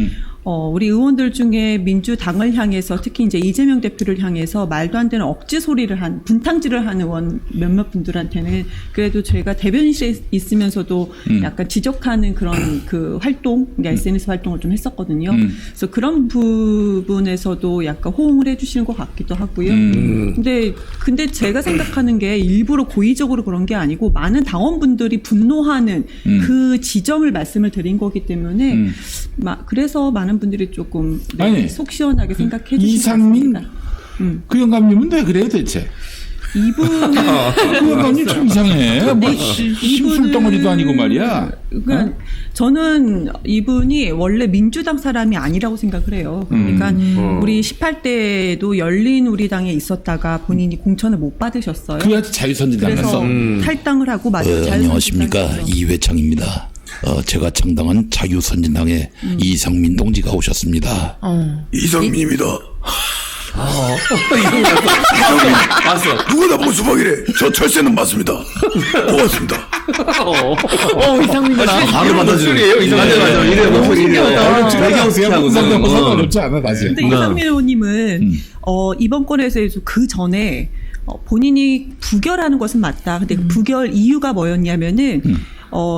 우리 의원들 중에 민주당을 향해서 특히 이제 이재명 대표를 향해서 말도 안 되는 억지 소리를 분탕질을 하는 의원 몇몇 분들한테는 그래도 제가 대변인실에 있으면서도 약간 지적하는 그런 그 활동, SNS 활동을 좀 했었거든요. 그래서 그런 부분에서도 약간 호응을 해주시는 것 같기도 하고요. 근데 제가 생각하는 게 일부러 고의적으로 그런 게 아니고 많은 당원분들이 분노하는 그 지점을 말씀을 드린 거기 때문에 그래서 많은 분들이 조금 속 시원하게 생각해 주시는 이상민 그 영감님은 왜 그래요 대체? 이분 그 영감님 참 이상해. 뭐 심술덩어리도 아니고 말이야. 그러니까 저는 이분이 원래 민주당 사람이 아니라고 생각을 해요. 그러니까 우리 18대에도 열린 우리당에 있었다가 본인이 공천을 못 받으셨어요. 그래서 자유선진당에서 탈당을 하고 안녕하십니까, 이회창입니다. 제가 창당한 자유선진당에 이상민 동지가 오셨습니다. 이상민입니다. 왔어. 누가 나보고 수박이래? 저 철새는 맞습니다. 고맙습니다. 이상민이다. 바로 받아주네요. 맞아. 이래요. 배경수하고 상관없지 않아 사실. 근데 이상민 의원님은 이번 건에서 그 전에 본인이 부결하는 것은 맞다. 근데 그 부결 이유가 뭐였냐면은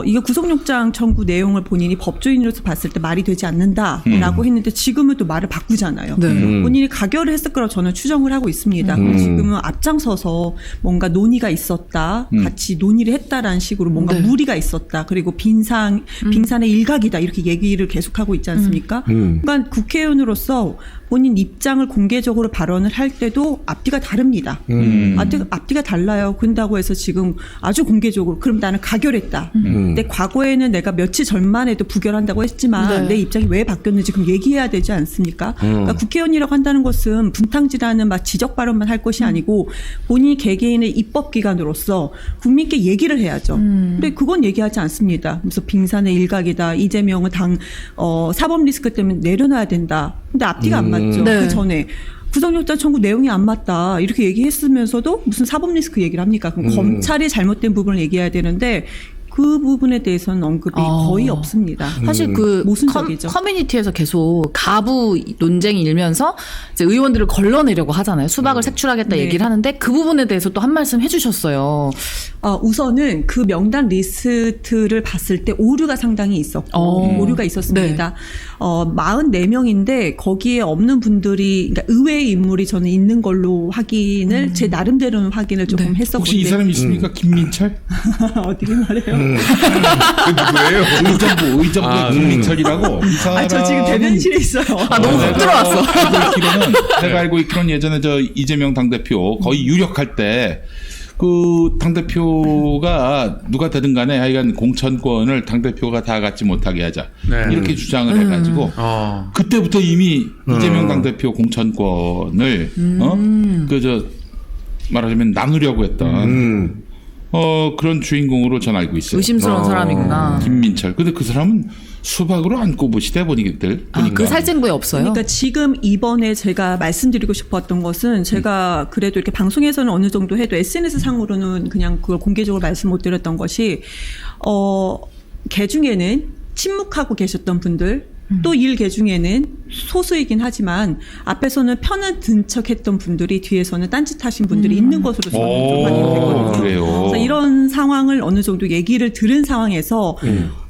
이게 구속영장 청구 내용을 본인이 법조인으로서 봤을 때 말이 되지 않는다라고 했는데 지금은 또 말을 바꾸잖아요. 본인이 가결을 했을 거라고 저는 추정을 하고 있습니다. 지금은 앞장서서 뭔가 논의가 있었다, 같이 논의를 했다라는 식으로 뭔가 무리가 있었다, 그리고 빙산의 일각이다 이렇게 얘기를 계속하고 있지 않습니까? 그러니까 국회의원으로서 본인 입장을 공개적으로 발언을 할 때도 앞뒤가 다릅니다. 앞뒤가 달라요. 그런다고 해서 지금 아주 공개적으로 그럼 나는 가결했다. 근데 과거에는 내가 며칠 전만 해도 부결한다고 했지만 내 입장이 왜 바뀌었는지 그럼 얘기해야 되지 않습니까? 그러니까 국회의원이라고 한다는 것은 분탕질하는 지적 발언만 할 것이 아니고 본인이 개개인의 입법기관으로서 국민께 얘기를 해야죠. 근데 그건 얘기하지 않습니다. 그래서 빙산의 일각이다. 이재명은 사법 리스크 때문에 내려놔야 된다. 근데 앞뒤가 안 맞죠. 그 전에. 구속영장 청구 내용이 안 맞다 이렇게 얘기했으면서도 무슨 사법 리스크 얘기를 합니까? 그럼 검찰이 잘못된 부분을 얘기해야 되는데 그 부분에 대해서는 언급이 거의 없습니다. 사실 그 모순적이죠. 커뮤니티에서 계속 가부 논쟁이 일면서 이제 의원들을 걸러내려고 하잖아요. 수박을 색출하겠다 얘기를 하는데 그 부분에 대해서 또 한 말씀 해주셨어요. 우선은 그 명단 리스트를 봤을 때 오류가 상당히 있었고 오류가 있었습니다. 44명인데 거기에 없는 분들이 그러니까 의외의 인물이 저는 있는 걸로 확인을 제 나름대로는 확인을 조금 했었거든요. 혹시 이 사람이 있습니까? 김민철? 어디를 말해요? 그 의정부의 김민철이라고. 이 사람. 저 지금 대변실에 있어요. 너무 훅 들어왔어. 내가 알고 있기로는 예전에 저 이재명 당대표 거의 유력할 때 그 당대표가 누가 되든 간에 하여간 공천권을 당대표가 다 갖지 못하게 하자. 이렇게 주장을 해가지고 그때부터 이미 이재명 당대표 공천권을 말하자면 나누려고 했던 그런 주인공으로 전 알고 있어요. 의심스러운 사람이구나. 김민철. 근데 그 사람은 수박으로 안 꼽으시대 보니까. 그 살생부에 없어요? 그러니까 지금 이번에 제가 말씀드리고 싶었던 것은 제가 그래도 이렇게 방송에서는 어느 정도 해도 SNS 상으로는 그냥 그걸 공개적으로 말씀 못 드렸던 것이 개 중에는 침묵하고 계셨던 분들 또 일 중에는 소수이긴 하지만 앞에서는 편을 든 척했던 분들이 뒤에서는 딴짓하신 분들이 있는 것으로 저는 좀 확인이 되거든요. 그래서 이런 상황을 어느 정도 얘기를 들은 상황에서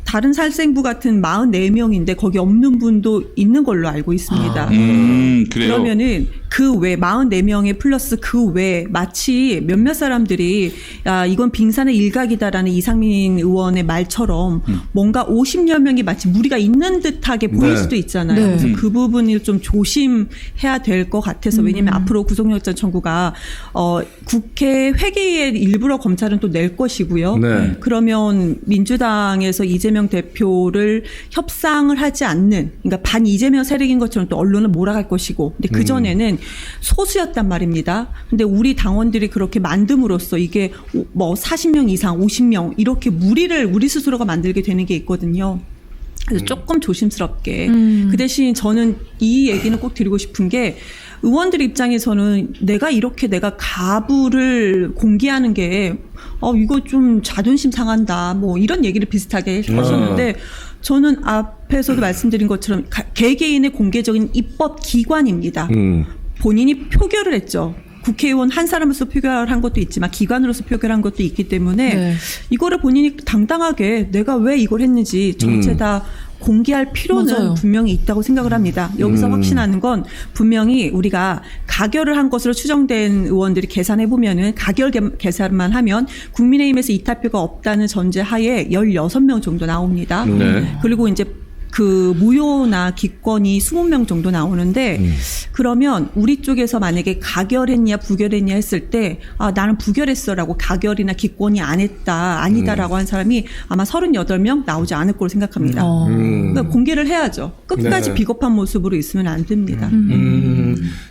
다른 살생부 같은 44명인데 거기 없는 분도 있는 걸로 알고 있습니다. 그래요? 그러면은 그 외 44명에 플러스 그 외 마치 몇몇 사람들이 야 이건 빙산의 일각이다라는 이상민 의원의 말처럼 뭔가 50여 명이 마치 무리가 있는 듯하게 보일 수도 있잖아요. 그래서 그 부분을 좀 조심해야 될 것 같아서 왜냐하면 앞으로 구속영장 청구가 국회 회기에 일부러 검찰은 또 낼 것이고요. 그러면 민주당에서 이재명 대표를 협상을 하지 않는 그러니까 반 이재명 세력인 것처럼 또 언론을 몰아갈 것이고 근데 그전에는 소수였단 말입니다. 근데 우리 당원들이 그렇게 만듦으로써 이게 뭐 40명 이상 50명 이렇게 무리를 우리 스스로가 만들게 되는 게 있거든요. 그래서 조금 조심스럽게 그 대신 저는 이 얘기는 꼭 드리고 싶은 게 의원들 입장에서는 내가 가부를 공개하는 게 이거 좀 자존심 상한다 뭐 이런 얘기를 비슷하게 하셨는데 저는 앞에서도 말씀드린 것처럼 개개인의 공개적인 입법 기관입니다. 본인이 표결을 했죠. 국회의원 한 사람으로서 표결한 것도 있지만 기관으로서 표결한 것도 있기 때문에 이거를 본인이 당당하게 내가 왜 이걸 했는지 전체 다 공개할 필요는 맞아요. 분명히 있다고 생각을 합니다. 여기서 확신하는 건 분명히 우리가 가결을 한 것으로 추정된 의원들이 계산해 보면은 가결 계산만 하면 국민의힘에서 이탈표가 없다는 전제 하에 16명 정도 나옵니다. 그리고 이제 그 무효나 기권이 20명 정도 나오는데 그러면 우리 쪽에서 만약에 가결했냐 부결했냐 했을 때 나는 부결했어라고 가결이나 기권이 아니다라고 한 사람이 아마 38명 나오지 않을 거로 생각합니다. 그러니까 공개를 해야죠. 끝까지 비겁한 모습으로 있으면 안 됩니다.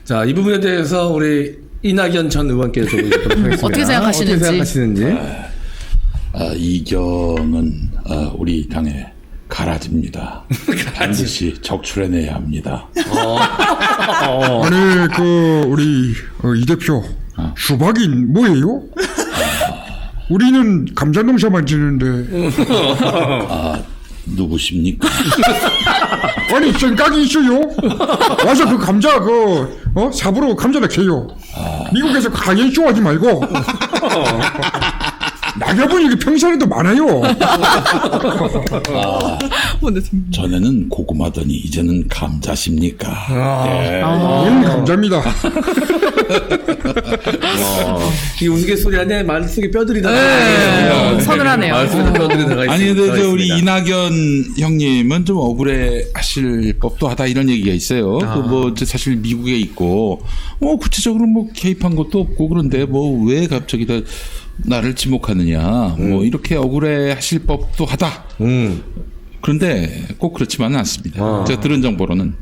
자, 이 부분에 대해서 우리 이낙연 전 의원께서 좀 하겠습니다. 어떻게 생각하시는지. 이경은 우리 당의 가라지입니다. 반드시 적출해내야 합니다. 아니 우리 이 대표 수박이 뭐예요? 우리는 감자 농사만 지는데. 누구십니까? 아니 생각이 있어요. 와서 그 감자 삽으로 감자를 캐요. 미국에서 강연 쇼하지 말고. 낙엽은 이게 평산에도 많아요. 전에는 고구마더니 이제는 감자십니까? 감자입니다. 이 우스갯소리 안에 말 속에 뼈들이 서늘하네요. 말 속에 뼈들이 들어가 있습니다. 아니 근데 우리 이낙연 형님은 좀 억울해 하실 법도 하다 이런 얘기가 있어요. 사실 미국에 있고 구체적으로 개입한 것도 없고 그런데 왜 갑자기 다 나를 지목하느냐 이렇게 억울해 하실 법도 하다. 그런데 꼭 그렇지만은 않습니다. 제가 들은 정보로는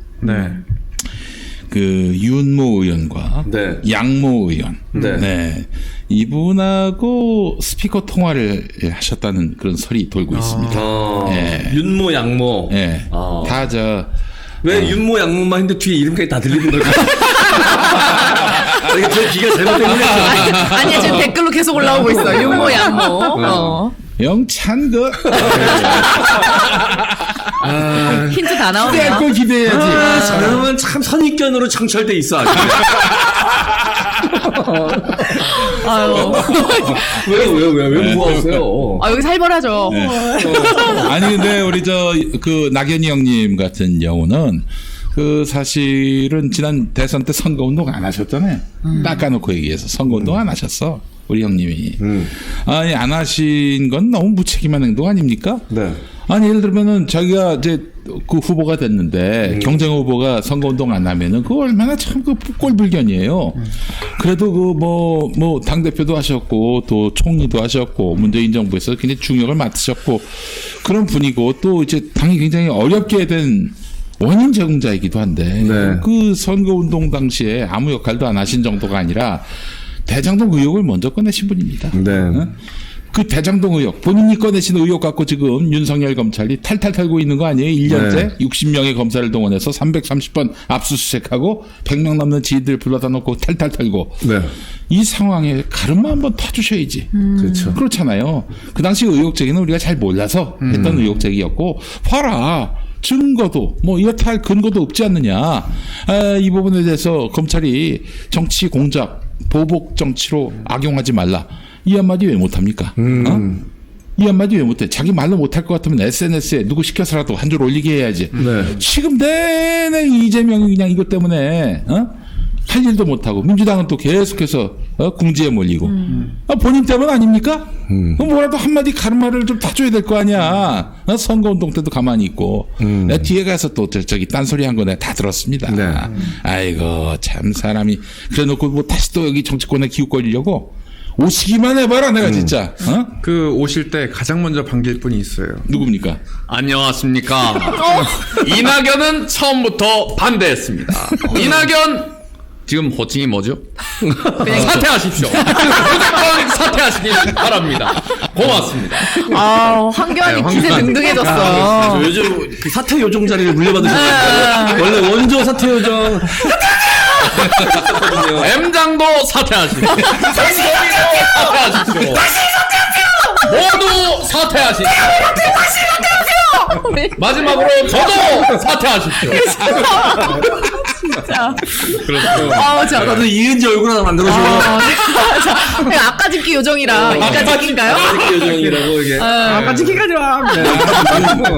그 윤모 의원과 양모 의원 이분하고 스피커 통화를 하셨다는 그런 설이 돌고 있습니다. 윤모 양모 다 왜 윤모 양모만 했는데 뒤에 이름까지 다 들리는 걸까요? 이게 제 귀가 잘못된 거겠죠. 아니야, 지금 댓글로 계속 올라오고 있어. 윤모, 양모. 영찬 그 힌트 다 나오네요. 걸 기대해야지. 저놈은 참 선입견으로 창철돼 있어. 아유. 왜 무서우세요? 아, 여기 살벌하죠. 네. 아니 근데 우리 그 낙연이 형님 같은 경우는 그 사실은 지난 대선 때 선거운동 안 하셨잖아요. 닦아놓고 얘기해서 선거운동 안 하셨어. 우리 형님이. 아니 안 하신 건 너무 무책임한 행동 아닙니까? 네. 아니 예를 들면은 자기가 이제 그 후보가 됐는데 경쟁 후보가 선거운동 안 하면은 그거 얼마나 참 그 꼴불견이에요. 그래도 그 뭐 당대표도 하셨고 또 총리도 하셨고 문재인 정부에서 굉장히 중역을 맡으셨고 그런 분이고 또 이제 당이 굉장히 어렵게 된 원인 제공자이기도 한데 그 선거운동 당시에 아무 역할도 안 하신 정도가 아니라 대장동 의혹을 먼저 꺼내신 분입니다. 그 대장동 의혹, 본인이 꺼내신 의혹 갖고 지금 윤석열 검찰이 탈탈 털고 있는 거 아니에요? 1년째 60명의 검사를 동원해서 330번 압수수색하고 100명 넘는 지인들 불러다 놓고 탈탈 털고 이 상황에 가름만 한번 타주셔야지. 그렇죠. 그렇잖아요. 그 당시 의혹 제기는 우리가 잘 몰라서 했던 의혹 제기였고 봐라. 증거도 뭐 이렇다 할 근거도 없지 않느냐. 이 부분에 대해서 검찰이 정치 공작, 보복 정치로 악용하지 말라. 이 한마디 왜 못합니까? 이 한마디 왜 못해? 자기 말로 못할 것 같으면 SNS에 누구 시켜서라도 한 줄 올리게 해야지. 지금 내내 이재명이 그냥 이것 때문에 할 일도 못하고 민주당은 또 계속해서 궁지에 몰리고 본인 때문 아닙니까? 뭐라도 한마디 가르마를 좀 타줘야 될 거 아니야. 선거운동 때도 가만히 있고 내가 뒤에 가서 또 저기 딴소리 한 거 내가 다 들었습니다. 아이고 참 사람이 그래놓고 뭐 다시 또 여기 정치권에 기웃거리려고 오시기만 해봐라 내가 진짜. 그 오실 때 가장 먼저 반길 분이 있어요. 누굽니까? 안녕하십니까. 이낙연은 처음부터 반대했습니다. 이낙연 지금 호칭이 뭐죠? 사퇴하십시오. 무조건 사퇴하시길 바랍니다. 고맙습니다. 아, 황교안이 기세 등등해졌어. 요즘 그 사퇴 요정 자리를 물려받으셨어요. 원래 원조 사퇴 요정. M장도 사퇴하십시오. 사퇴하십시오. 모두 사퇴하십시오. 마지막으로 저도 사퇴하십시오. 진짜. 그렇죠. 아, 자. 나도 이은지 얼굴 하나 만들어줘. 아까 짓기 요정이라. 이까 짓기인가요? 아까 짓기 요정이라고 이게. 아까 짓기가 좋아.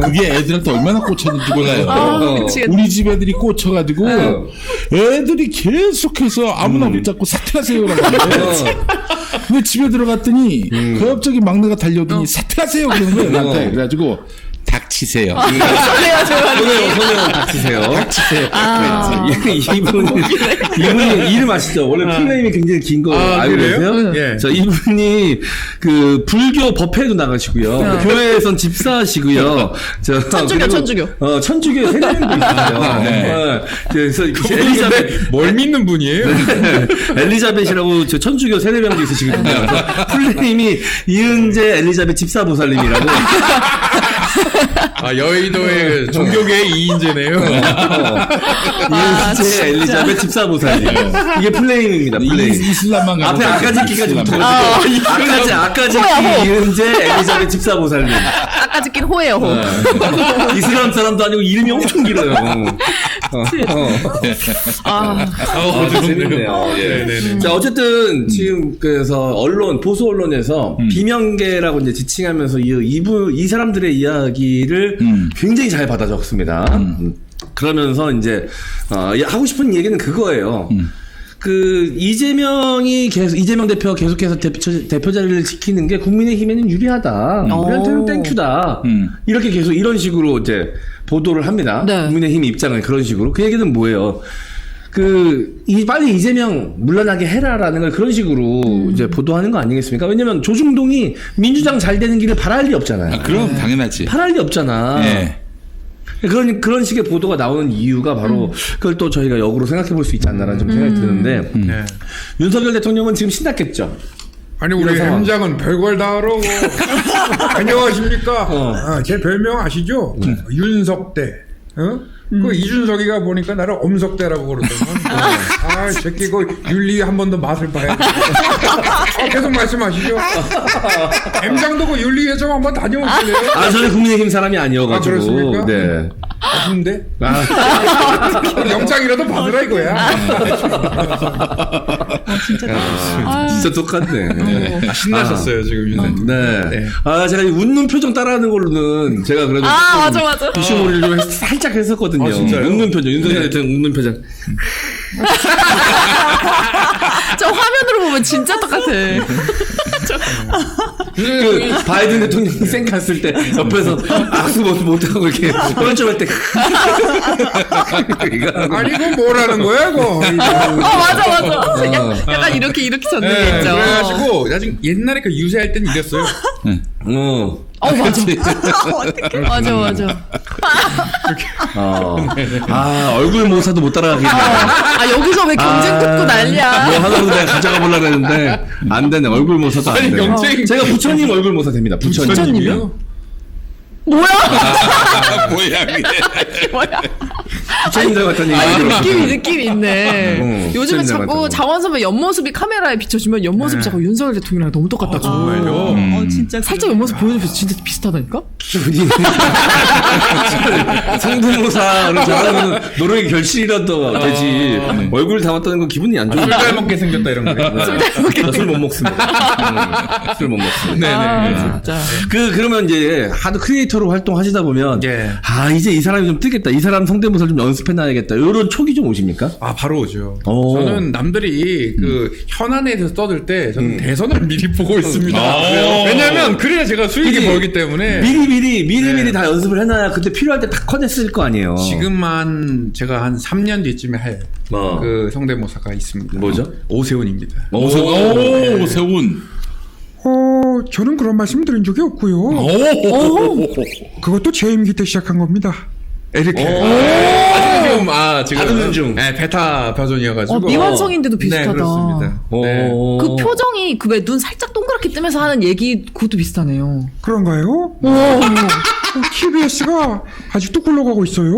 그게 애들한테 얼마나 꽂혔는지 몰라요. 미치겠다. 우리 집 애들이 꽂혀가지고 애들이 계속해서 아무나 붙잡고 사퇴하세요라고 하는데 근데 집에 들어갔더니 갑자기 막내가 달려오더니 사퇴하세요 그러는 거예요 나한테. 그래가지고 닥치세요. 선생님 닥치세요. 닥치세요. 이분이 이름 아시죠? 원래 풀네임이 굉장히 긴 거 알고 계세요? 예. 저 이분이 그 불교 법회도 나가시고요. 교회에선 집사시고요. 천주교. 천주교 세례명도 있어요. 그래서 엘리자벳 뭘 믿는 분이에요? 엘리자벳이라고 저 천주교 세례명도 있으시거든요. 풀네임이 이은재 엘리자벳 집사보살님이라고. 여의도의 종교계의 이인재네요. 이은재 엘리자벳 집사보살님. 이게 플레임입니다. 플레임. 이슬람만 가고 앞에 아까짓기까지 붙어가지고 아까짓기 이은재 엘리자벳 집사보살님. 아까짓기는 호예요, 호. 이슬람 사람도 아니고 이름이 엄청 길어요. 재밌네요. 예. 자, 어쨌든 지금 그래서 보수 언론에서 비명계라고 이제 지칭하면서 이 사람들의 이야기를 굉장히 잘 받아 적습니다. 그러면서 이제 하고 싶은 얘기는 그거예요. 그 이재명 대표 계속해서 대표 자리를 지키는 게 국민의힘에는 유리하다. 우리한테는 땡큐다. 이렇게 계속 이런 식으로 이제 보도를 합니다. 국민의힘 입장은 그런 식으로. 그 얘기는 뭐예요? 빨리 이재명 물러나게 해라라는 걸 그런 식으로 이제 보도하는 거 아니겠습니까? 왜냐면 조중동이 민주당 잘 되는 길을 바랄 리 없잖아요. 그럼 당연하지. 바랄 리 없잖아. 네. 그런 식의 보도가 나오는 이유가 바로 그걸 또 저희가 역으로 생각해 볼 수 있지 않나라는 좀 생각이 드는데 윤석열 대통령은 지금 신났겠죠. 아니 우리 M장은 별걸 다 하라고. 안녕하십니까. 제 별명 아시죠? 윤석대. 그 이준석이가 보니까 나를 엄석대라고 그러더만. 아, 이 새끼 그 윤리 한 번 더 맛을 봐야 돼. 계속 말씀하시죠. M장도 그 윤리회점 한번 다녀오실래요? 아, 저는 국민의힘 사람이 아니어가지고. 그렇습니까? 네. 아픈데? 영장이라도 받으라 이거야. 진짜 똑같네. 네. 신나셨어요, 지금 윤석열. 네. 아, 제가 이 웃는 표정 따라하는 걸로는 제가 그래도. 맞아. 비쇼몰이를 좀 살짝 했었거든요. 아, 진짜요? 웃는 표정. 윤석열 대통령 웃는 표정. 저 화면으로 보면 진짜 똑같아. 그 바이든 대통령 쌩 갔을 때 옆에서 악수 못하고 이렇게 오른쪽 할 때. 아니 이거 뭐라는 거야 이거. 맞아. 약간 이렇게 젖는 게 있죠. 그래가지고 나중에 옛날에 그 유세할 땐 이랬어요. 맞아. 얼굴 모사도 못 따라가겠네. 여기서 왜 경쟁 듣고 난리야. 뭐 하나도 내가 가져가 보려고 했는데 안 되네. 얼굴 모사도 안 돼. 경쟁. 제가 부처님 얼굴 모사 됩니다. 부처님이요? 뭐야? 부처님 닮았다는 얘기 느낌이 있네. 요즘에 자꾸 장원 선배 옆모습이 카메라에 비춰지면 옆모습이 자꾸 윤석열 대통령이랑 너무 똑같다고. 정말요? 진짜 살짝 옆모습 보여주면 진짜 비슷하다니까? 성대모사를 잘하면 노력의 결실이라도 되지. 얼굴 닮았다는 건 기분이 안 좋아. 술 닮았게 생겼다 이런 거. 술 못 먹습니다. 술 못 먹습니다. 네네. 진짜. 그러면 이제 하도 크리에이터로 활동하시다 보면 이제 이 사람이 좀 뜨겠다. 이 사람 성대모사를 좀 연습해놔야겠다. 이런 촉이 좀 오십니까? 바로 오죠. 저는 남들이 그 현안에 대해서 떠들 때 저는 대선을 미리 보고 있습니다. 왜냐면 그래야 제가 수익이 벌기 때문에 미리 다 연습을 해놔야 그때 필요할 때 딱 커냈을 거 아니에요. 지금만 제가 한 3년 뒤쯤에 할 그 성대모사가 있습니다. 뭐죠? 오세훈입니다. 오세훈. 저는 그런 말씀 드린 적이 없고요. 그것도 제 임기 때 시작한 겁니다. 이렇게. 지금 다듬는 중. 네, 베타 버전이어가지고. 미완성인데도 비슷하다. 네, 그렇습니다. 네. 그 표정이 그 왜 눈 살짝 동그랗게 뜨면서 하는 얘기 그것도 비슷하네요. 그런가요? TBS가 아직도 굴러가고 있어요.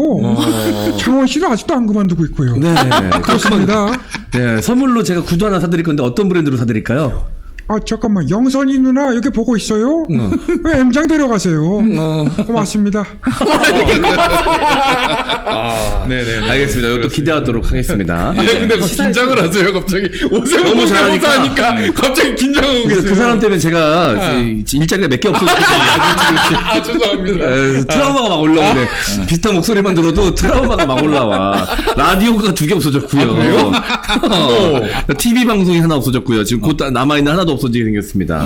장원 씨는 아직도 안 그만두고 있고요. 네, 그렇습니다. 네, 선물로 제가 구두 하나 사드릴 건데 어떤 브랜드로 사드릴까요? 잠깐만, 영선이 누나 여기 보고 있어요? 왜 M장 데려가세요? 고맙습니다. 네네. 알겠습니다. 이것도 기대하도록 하겠습니다. 근데 긴장을 하세요, 갑자기. 오세훈 너무 잘하니까 하니까 갑자기 긴장하고 계세요. 그 사람 때문에 제가 일자리가 몇 개 없어졌거든요. 죄송합니다. 트라우마가 막 올라오네. 비슷한 목소리만 들어도 트라우마가 막 올라와. 라디오가 2개 없어졌고요. TV 방송이 하나 없어졌고요. 지금 곧 남아있는 하나도 없어지게 생겼습니다.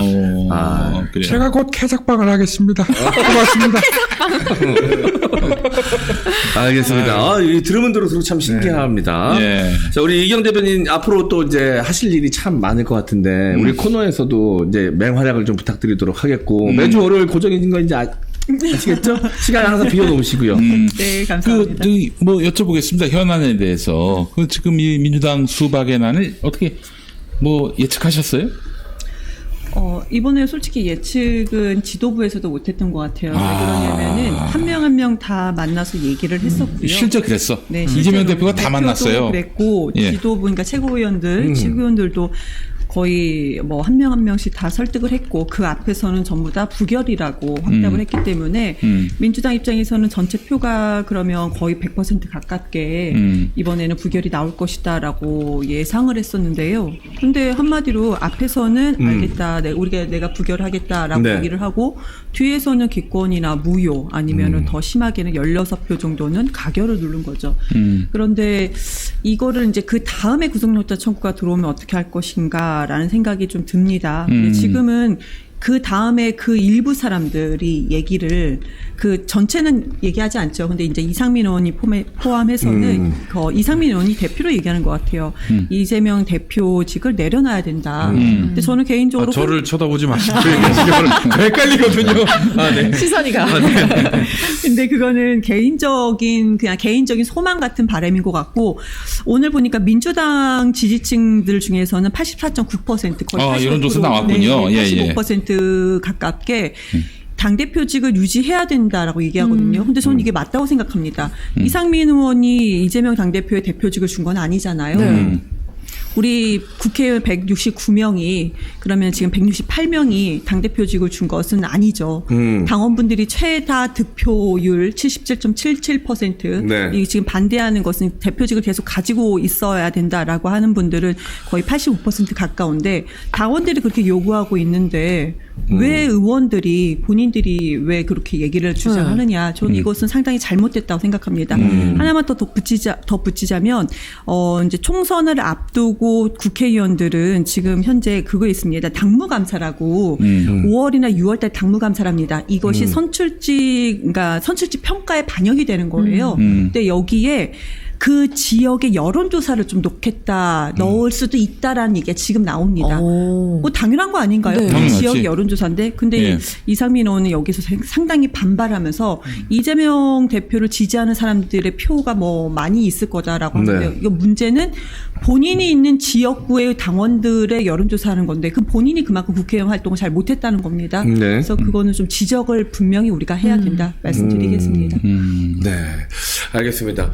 그래요. 제가 곧 캐삭방을 하겠습니다. 고맙습니다. 알겠습니다. 들으면 들을수록 참 신기합니다. 자, 우리 이경 대변인 앞으로 또 이제 하실 일이 참 많을 것 같은데 우리 코너에서도 이제 맹활약을 좀 부탁드리도록 하겠고 매주 월요일 고정해진 거 이제 아시겠죠? 시간 항상 비워놓으시고요. 네, 감사합니다. 뭐 여쭤보겠습니다. 현안에 대해서 지금 이 민주당 수박의 난을 어떻게 뭐 예측하셨어요? 이번에 솔직히 예측은 지도부에서도 못했던 것 같아요. 왜 그러냐면은 한 명 한 명 다 만나서 얘기를 했었고요. 실제 그랬어. 네, 이재명 대표가 다 만났어요. 그랬고 지도부, 그러니까 최고위원들도 거의 뭐 한 명 한 명씩 다 설득을 했고 그 앞에서는 전부 다 부결이라고 확답을 했기 때문에 민주당 입장에서는 전체 표가 그러면 거의 100% 가깝게 이번에는 부결이 나올 것이다라고 예상을 했었는데요. 근데 한마디로 앞에서는 알겠다, 내가 부결하겠다라고 얘기를 하고 뒤에서는 기권이나 무효 아니면은 더 심하게는 16표 정도는 가결을 누른 거죠. 그런데 이거를 이제 그 다음에 구속영장 청구가 들어오면 어떻게 할 것인가 라는 생각이 좀 듭니다. 근데 지금은 그 다음에 그 일부 사람들이 얘기를 그 전체는 얘기하지 않죠. 근데 이제 이상민 의원이 포함해서는 이상민 의원이 대표로 얘기하는 것 같아요. 이재명 대표직을 내려놔야 된다. 근데 저는 개인적으로 저를 쳐다보지 마시고 헷갈리거든요. 네. 시선이 가. 근데 그거는 그냥 개인적인 소망 같은 바람인 것 같고 오늘 보니까 민주당 지지층들 중에서는 84.9% 거의 85%, 여론조사 나왔군요. 85% 가깝게 당대표직을 유지해야 된다라고 얘기하거든요. 근데 저는 이게 맞다고 생각합니다. 이상민 의원이 이재명 당대표의 대표직을 준 건 아니잖아요. 우리 국회의원 169명이 그러면 지금 168명이 당대표직을 준 것은 아니죠. 당원분들이 최다 득표율 77.77%. 네. 이 지금 반대하는 것은 대표직을 계속 가지고 있어야 된다라고 하는 분들은 거의 85% 가까운데 당원들이 그렇게 요구하고 있는데 왜 의원들이 본인들이 왜 그렇게 얘기를 주장하느냐. 저는 이것은 상당히 잘못됐다고 생각합니다. 하나만 더 덧붙이자면 이제 총선을 앞두고 국회의원들은 지금 현재 그거 있습니다. 당무감사라고 5월이나 6월달 당무감사랍니다. 이것이 그러니까 선출직 평가에 반영이 되는 거예요. 근데 여기에 그 지역의 여론조사를 좀 넣을 수도 있다라는 얘기가 지금 나옵니다. 뭐 당연한 거 아닌가요? 네. 그 지역의 여론조사인데. 근데 이상민 의원은 여기서 상당히 반발하면서 이재명 대표를 지지하는 사람들의 표가 뭐 많이 있을 거다라고 하는데요. 이거 문제는 본인이 있는 지역구의 당원들의 여론조사하는 건데 그 본인이 그만큼 국회의원 활동을 잘 못했다는 겁니다. 그래서 그거는 좀 지적을 분명히 우리가 해야 된다 말씀드리겠습니다. 네, 알겠습니다.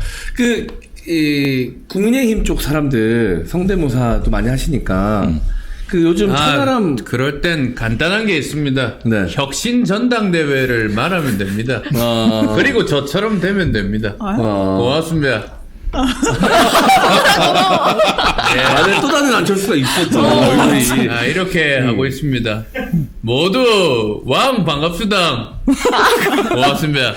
국민의힘 쪽 사람들 성대모사도 많이 하시니까 요즘 천하람 그럴 땐 간단한 게 있습니다. 혁신 전당대회를 말하면 됩니다. 그리고 저처럼 되면 됩니다. 고맙습니다. 나는 또 다른 안철수가 있었잖아. 얼굴이. 이렇게 하고 있습니다. 모두 왕 반갑습니다. 고맙습니다.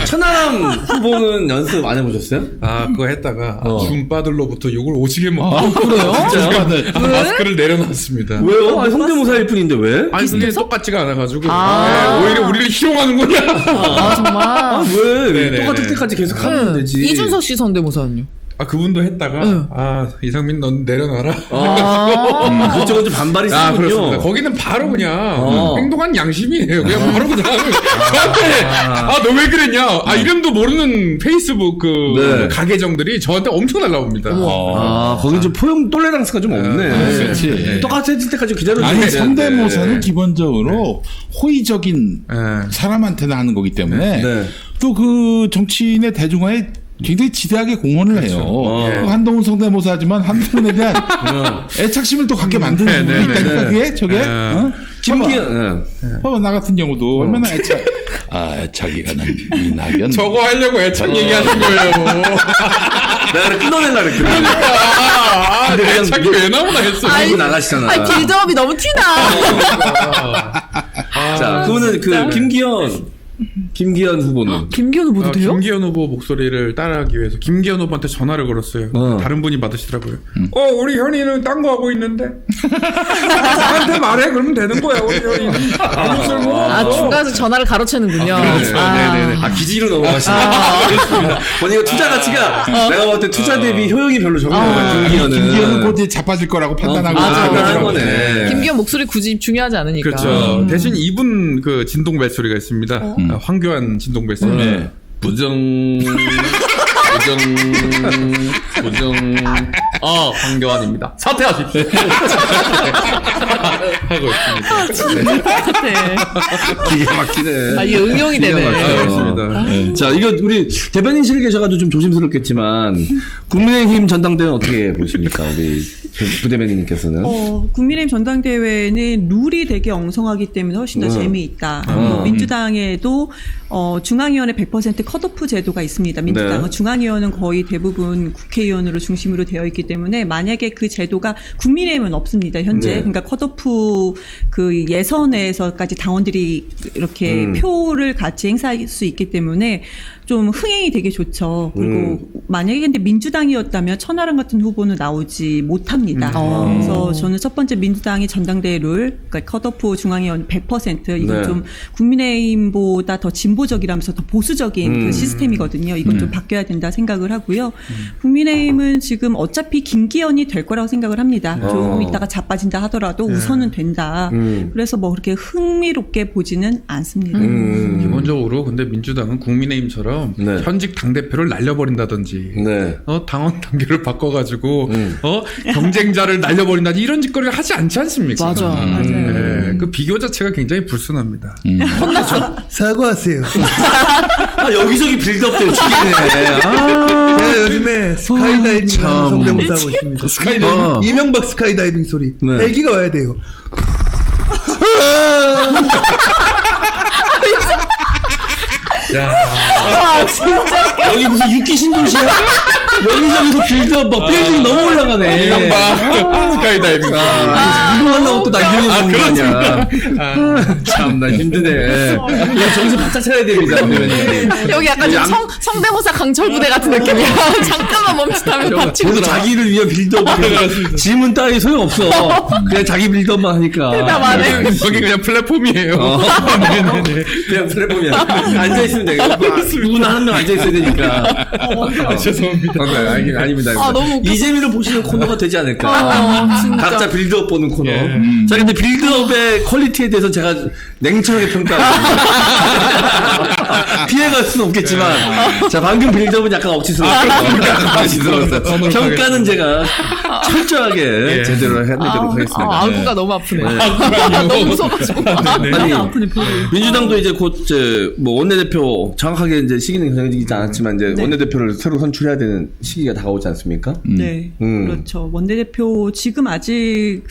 천하람 후보는 연습 안 해보셨어요? 그거 했다가 준빠들로부터 욕을 오지게 먹고. 그래요? 진짜요? 마스크를 내려놨습니다. 왜요? 성대모사일 뿐인데 왜? 그게 똑같지가 않아가지고 오히려 우리를 희롱하는구나. 정말. 왜? 똑같을 때까지 계속 하면 되지. 이준석 씨 성대모사는요? 그분도 했다가 이상민 넌 내려놔라. 그쪽은 좀 반발이 세군요. 그렇습니다. 거기는 바로 그냥 행동한 양심이에요. 그냥 바로 그냥 저한테 너 왜 그랬냐? 이름도 모르는 페이스북 가계정들이 저한테 엄청 날라옵니다. 거기 좀 포용 톨레랑스가 좀 없네. 그렇지. 똑같이 해질 때까지 기다려주면 아니 성대모사는 기본적으로 호의적인 사람한테는 하는 거기 때문에 또 그 정치인의 대중화에 굉장히 지대하게 공헌을 해요. 한동훈 성대모사하지만 한동훈에 대한 애착심을 또 갖게 만드는 부분이 있다니까 그게 저게. 봐봐 나 같은 경우도 얼마나 애착이 가는 이낙연. 저거 하려고 애착 얘기하는 거예요. 내가 끊어내려고 그랬거든. 애착이 왜 나오나 했어. 아니 나가시잖아. 빌드업이 너무 티나. 자, 그거는 김기현 후보는? 김기현 후보도 돼요? 김기현 후보 목소리를 따라하기 위해서 김기현 후보한테 전화를 걸었어요. 다른 분이 받으시더라고요. 우리 현이는 딴 거 하고 있는데. 나한테 말해 그러면 되는 거야 우리 현이는. 중간에서 전화를 가로채는군요. 기지로 넘어가시네. 본인가 투자 가치가 내가 봤을 때 투자 대비 효용이 별로 적은 거야. 김기현은 곧 자빠질 거라고 판단하고 거네. 김기현 목소리 굳이 중요하지 않으니까. 그렇죠. 대신 이분 진동 벨소리가 있습니다. 황교안 진동 벨소리. 부정 황교안입니다. 사퇴하십시오. 하고 있습니다. 진짜 똑같아. 기가 막히네. 이게 응용이 되네. 자, 이거 우리 대변인실에 계셔가지고 좀 조심스럽겠지만 국민의힘 전당대회는 어떻게 보십니까, 우리 부대변인님께서는? 국민의힘 전당대회는 룰이 되게 엉성하기 때문에 훨씬 더 재미있다. 민주당에도 중앙위원회 100% 컷오프 제도가 있습니다. 민주당은 중앙위원은 거의 대부분 국회의원으로 중심으로 되어 있기 때문에 만약에 그 제도가 국민의힘은 없습니다. 현재. 그러니까 컷오프 그 예선에서까지 당원들이 이렇게 표를 같이 행사할 수 있기 때문에 좀 흥행이 되게 좋죠. 그리고 만약에 근데 민주당이었다면 천하람 같은 후보는 나오지 못합니다. 그래서 저는 첫 번째 민주당이 전당대회 룰, 그러니까 컷오프 중앙위원 100% 이건 좀 국민의힘보다 더 진보적이라면서 더 보수적인 그 시스템이거든요. 이건 좀 바뀌어야 된다 생각을 하고요. 국민의힘은 지금 어차피 어차피 김기현이 될 거라고 생각을 합니다. 조금 있다가 자빠진다 하더라도 우선은 된다. 그래서 뭐 그렇게 흥미롭게 보지는 않습니다. 기본적으로 근데 민주당은 국민의힘처럼 네. 현직 당대표를 날려버린다든지 네. 당원 단계를 바꿔가지고 경쟁자를 날려버린다든지 이런 짓거리를 하지 않지 않습니까? 맞아. 맞아요. 네, 그 비교 자체가 굉장히 불순합니다. 사과하세요. 아, 여기저기 빌드업돼요, 죽이네. 제가 요즘에 스카이다이빙 성대모사 하고 있습니다. 스카이다이빙? 이명박 스카이다이빙 소리. 네. 헬기가 와야 돼요. 진짜. 여기 무슨 육기 신도시야? 여기저기서 빌드업 막 빌딩 너무 올라가네. 이명박 스카이다이빙. 이거 하려고 또 날리는 거 아니야. 참나 힘드네. 이거 정신 바짝 차려야 됩니다. 여기 약간 좀 성대모사 강철 부대 같은 느낌이야. 잠깐만 멈칫하면 다 치고 모두 자기를 위한 빌드업. 지문 따위 소용없어. 그냥 자기 빌드업만 하니까. 나 말해. 여기 그냥 플랫폼이에요. 그냥 플랫폼이야. 앉아있으면 돼. 누구나 한 명 앉아있어야 되니까. 죄송합니다. 아닙니다. 아, 너무 웃겨. 이재미를 보시는 코너가 되지 않을까. 진짜. 각자 빌드업 보는 코너. 자, 근데 빌드업의 퀄리티에 대해서 제가 냉철하게 평가합니다. 피해갈 수는 없겠지만, 자, 방금 빌드업은 약간 억지스러웠어요. 평가는 제가 철저하게 제대로 해내도록 하겠습니다. 아구가 너무 아프네. 너무 무서워가지고. 아니, 민주당도 이제 곧 뭐 원내대표 정확하게 이제 시기는 정해지지 않았지만 이제 원내대표를 새로 선출해야 되는 시기가 다가오지 않습니까? 네, 그렇죠. 원내대표 지금 아직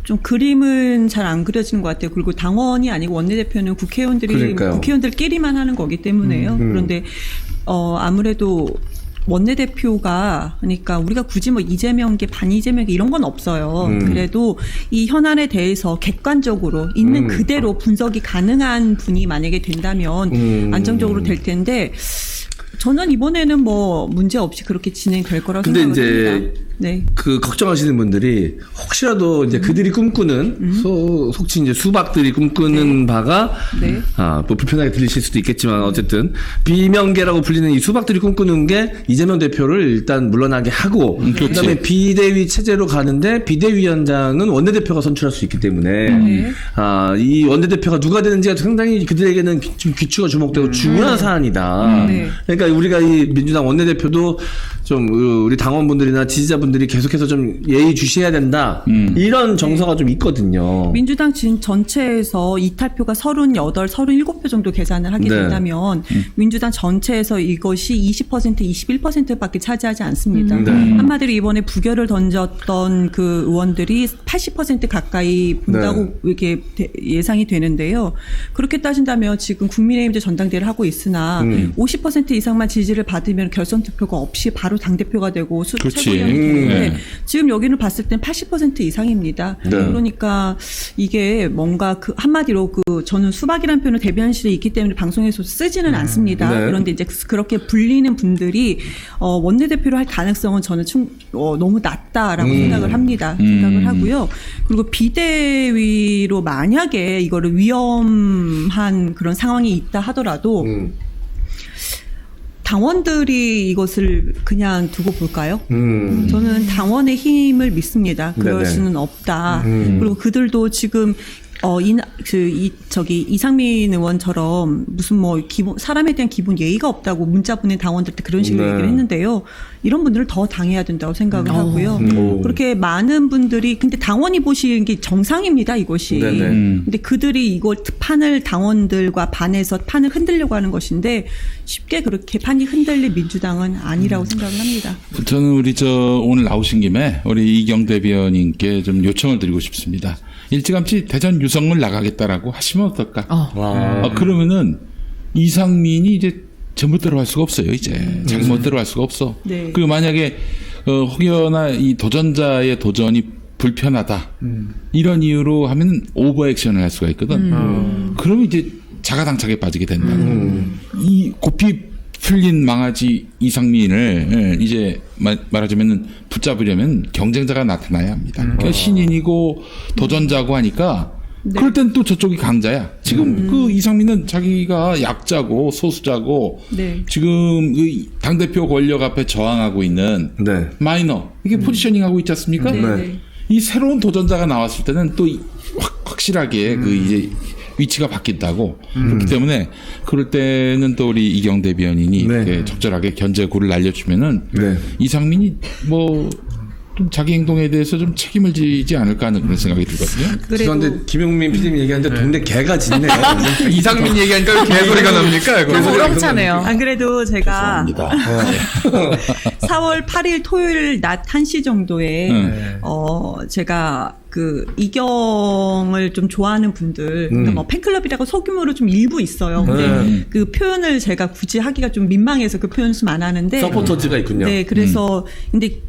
좀 그림은 잘 안 그려지는 것 같아요. 그리고 당원이 아니고 원내대표는 국회의원들끼리만 하는 거기 때문에요. 그런데 아무래도 원내대표가 그러니까 우리가 굳이 뭐 이재명계 반이재명계 이런 건 없어요. 그래도 이 현안에 대해서 객관적으로 있는 그대로 분석이 가능한 분이 만약에 된다면 안정적으로 될 텐데 저는 이번에는 뭐 문제 없이 그렇게 진행될 거라고 생각합니다. 근데 이제 네. 그 걱정하시는 분들이 혹시라도 이제 그들이 꿈꾸는 속칭 이제 수박들이 꿈꾸는 바가 뭐 불편하게 들리실 수도 있겠지만 어쨌든 비명계라고 불리는 이 수박들이 꿈꾸는 게 이재명 대표를 일단 물러나게 하고 그다음에 비대위 체제로 가는데 비대위원장은 원내대표가 선출할 수 있기 때문에 이 원내대표가 누가 되는지가 상당히 그들에게는 좀 귀추가 주목되고 중요한 사안이다. 그러니까 우리가 이 민주당 원내대표도 좀 우리 당원분들이나 지지자분들이 계속해서 좀 예의 주시해야 된다. 이런 정서가 좀 있거든요. 민주당 지금 전체에서 이탈표가 38, 37표 정도 계산을 하게 된다면 민주당 전체에서 이것이 20%, 21%밖에 차지하지 않습니다. 한마디로 이번에 부결을 던졌던 그 의원들이 80% 가까이 본다고 이렇게 예상이 되는데요. 그렇게 따진다면 지금 국민의힘도 전당대회를 하고 있으나 50% 이상만 지지를 받으면 결선 투표가 없이 바로 당대표가 되고 최고위원이 되는데 지금 여기는 봤을 땐 80% 이상입니다. 그러니까 이게 뭔가 그 한마디로 그 저는 수박이라는 표현을 대변실에 있기 때문에 방송에서 쓰지는 않습니다. 그런데 이제 그렇게 불리는 분들이 원내대표를 할 가능성은 저는 너무 낮다라고 생각을 합니다. 생각을 하고요. 그리고 비대위로 만약에 이거를 위험한 그런 상황이 있다 하더라도 당원들이 이것을 그냥 두고 볼까요? 저는 당원의 힘을 믿습니다. 그럴 수는 없다. 그리고 그들도 지금 이상민 의원처럼 무슨 뭐 사람에 대한 기본 예의가 없다고 문자 보낸 당원들한테 그런 식으로 얘기를 했는데요. 이런 분들을 더 당해야 된다고 생각을 하고요. 그렇게 많은 분들이 근데 당원이 보시는 게 정상입니다. 이것이. 근데 그들이 이걸 당원들과 반해서 판을 흔들려고 하는 것인데 쉽게 그렇게 판이 흔들릴 민주당은 아니라고 생각을 합니다. 저는 우리 오늘 나오신 김에 우리 이경 대변인께 좀 요청을 드리고 싶습니다. 일찌감치 대전 유성을 나가겠다라고 하시면 어떨까? 그러면은 이상민이 이제 잘못대로 할 수가 없어요. 이제 잘못대로 할 수가 없어. 그리고 만약에 혹여나 이 도전자의 도전이 불편하다 이런 이유로 하면 오버액션을 할 수가 있거든. 그러면 이제 자가당착에 빠지게 된다고. 이 고삐 풀린 망아지 이상민을 이제 말하자면 붙잡으려면 경쟁자가 나타나야 합니다. 그러니까 신인이고 도전자고 하니까 그럴 땐 또 저쪽이 강자야. 지금 그 이상민은 자기가 약자고 소수자고 지금 그 당대표 권력 앞에 저항하고 있는 마이너 이게 포지셔닝하고 있지 않습니까? 이 새로운 도전자가 나왔을 때는 또 확실하게 그 이제 위치가 바뀐다고. 그렇기 때문에 그럴 때는 또 우리 이경 대변인이 이렇게 적절하게 견제구를 날려주면은 이상민이 뭐 좀 자기 행동에 대해서 좀 책임을 지지 않을까 하는 그런 생각이 들거든요. 그런데 김용민 PD님 얘기하는데 동네 개가 짖네요. 이상민 얘기하니까 개소리가 납니까? 우렁차네요. 안 그래도 제가 4월 8일 토요일 낮 1시 정도에 제가 그 이경을 좀 좋아하는 분들, 그러니까 뭐 팬클럽이라고 소규모로 좀 일부 있어요. 근데 그 표현을 제가 굳이 하기가 좀 민망해서 그 표현을 좀 안 하는데. 서포터즈가 있군요. 네, 그래서 근데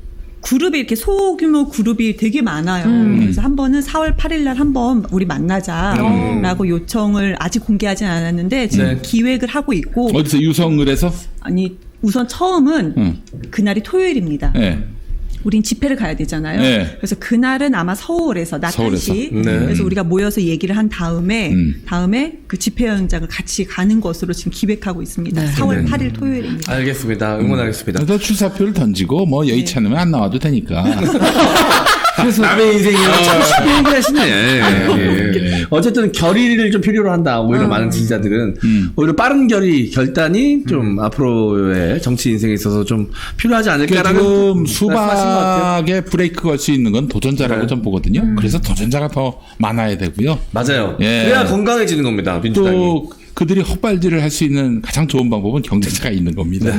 그룹이 이렇게 소규모 그룹이 되게 많아요. 그래서 한 번은 4월 8일 날 한번 우리 만나자라고 요청을 아직 공개하진 않았는데 지금 기획을 하고 있고. 어디서 유성을 해서? 아니 우선 처음은 그날이 토요일입니다. 우린 집회를 가야 되잖아요. 그래서 그날은 아마 서울에서 낮 1시. 그래서 우리가 모여서 얘기를 한 다음에 그 집회 현장을 같이 가는 것으로 지금 기획하고 있습니다. 4월 8일 토요일입니다. 알겠습니다. 응원하겠습니다. 그래서 출사표를 던지고 뭐 여의치 않으면 안 나와도 되니까. 그래서 남의 인생이랑 참 쉽게 얘기하시네. 어쨌든 결의를 좀 필요로 한다. 오히려 많은 지지자들은 오히려 빠른 결단이 좀 앞으로의 정치 인생에 있어서 좀 필요하지 않을까라는. 지금 수박에 브레이크 걸 수 있는 건 도전자라고 좀 보거든요. 그래서 도전자가 더 많아야 되고요. 맞아요. 그래야 건강해지는 겁니다. 민주당이. 또 그들이 헛발질을 할 수 있는 가장 좋은 방법은 경쟁자가 있는 겁니다.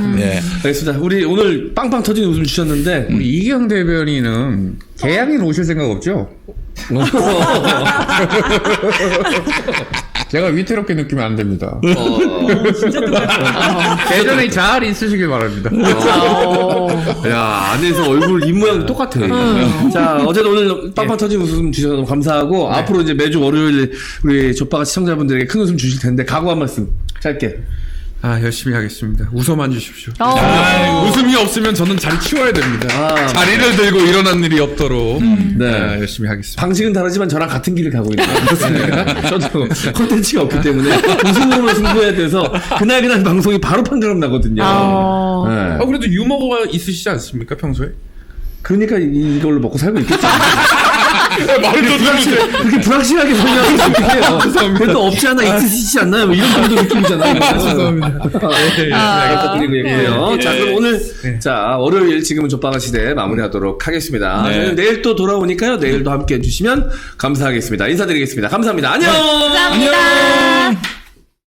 알겠습니다. 우리 오늘 빵빵 터진 웃음 주셨는데 우리 이경 대변인은 계양인 오실 생각 없죠? 제가 위태롭게 느끼면 안 됩니다. 진짜 똑같아요. 대전에 잘 있으시길 바랍니다. 야, 안에서 얼굴 입모양 똑같아. 자, 어쨌든 오늘 빵빵 터진 웃음 주셔서 너무 감사하고 앞으로 이제 매주 월요일 우리 족바가 시청자분들에게 큰 웃음 주실 텐데 각오 한 말씀 짧게. 열심히 하겠습니다. 웃어만 주십시오. 웃음이 없으면 저는 자리 치워야 됩니다. 자리를 들고 일어난 일이 없도록 열심히 하겠습니다. 방식은 다르지만 저랑 같은 길을 가고 있는 그렇습니다. 저도 콘텐츠가 없기 때문에 웃음으로만 승부해야 돼서 그날 방송이 바로 판가름 나거든요. 그래도 유머가 있으시지 않습니까 평소에? 그러니까 이걸로 먹고 살고 있겠죠. 말도 그렇게 불확실하게 설명하면 어떡해요. 그래도 없지 않아 있으시지 않나요? 뭐 이런 정도 느낌이잖아요. 죄송합니다. 부탁드리고 있고요. 자, 그럼 오늘 자 월요일 지금은 족바가 시대 마무리하도록 하겠습니다. 저희는 내일 또 돌아오니까요. 내일도 함께 해주시면 감사하겠습니다. 인사드리겠습니다. 감사합니다. 안녕. 감사합니다. 안녕.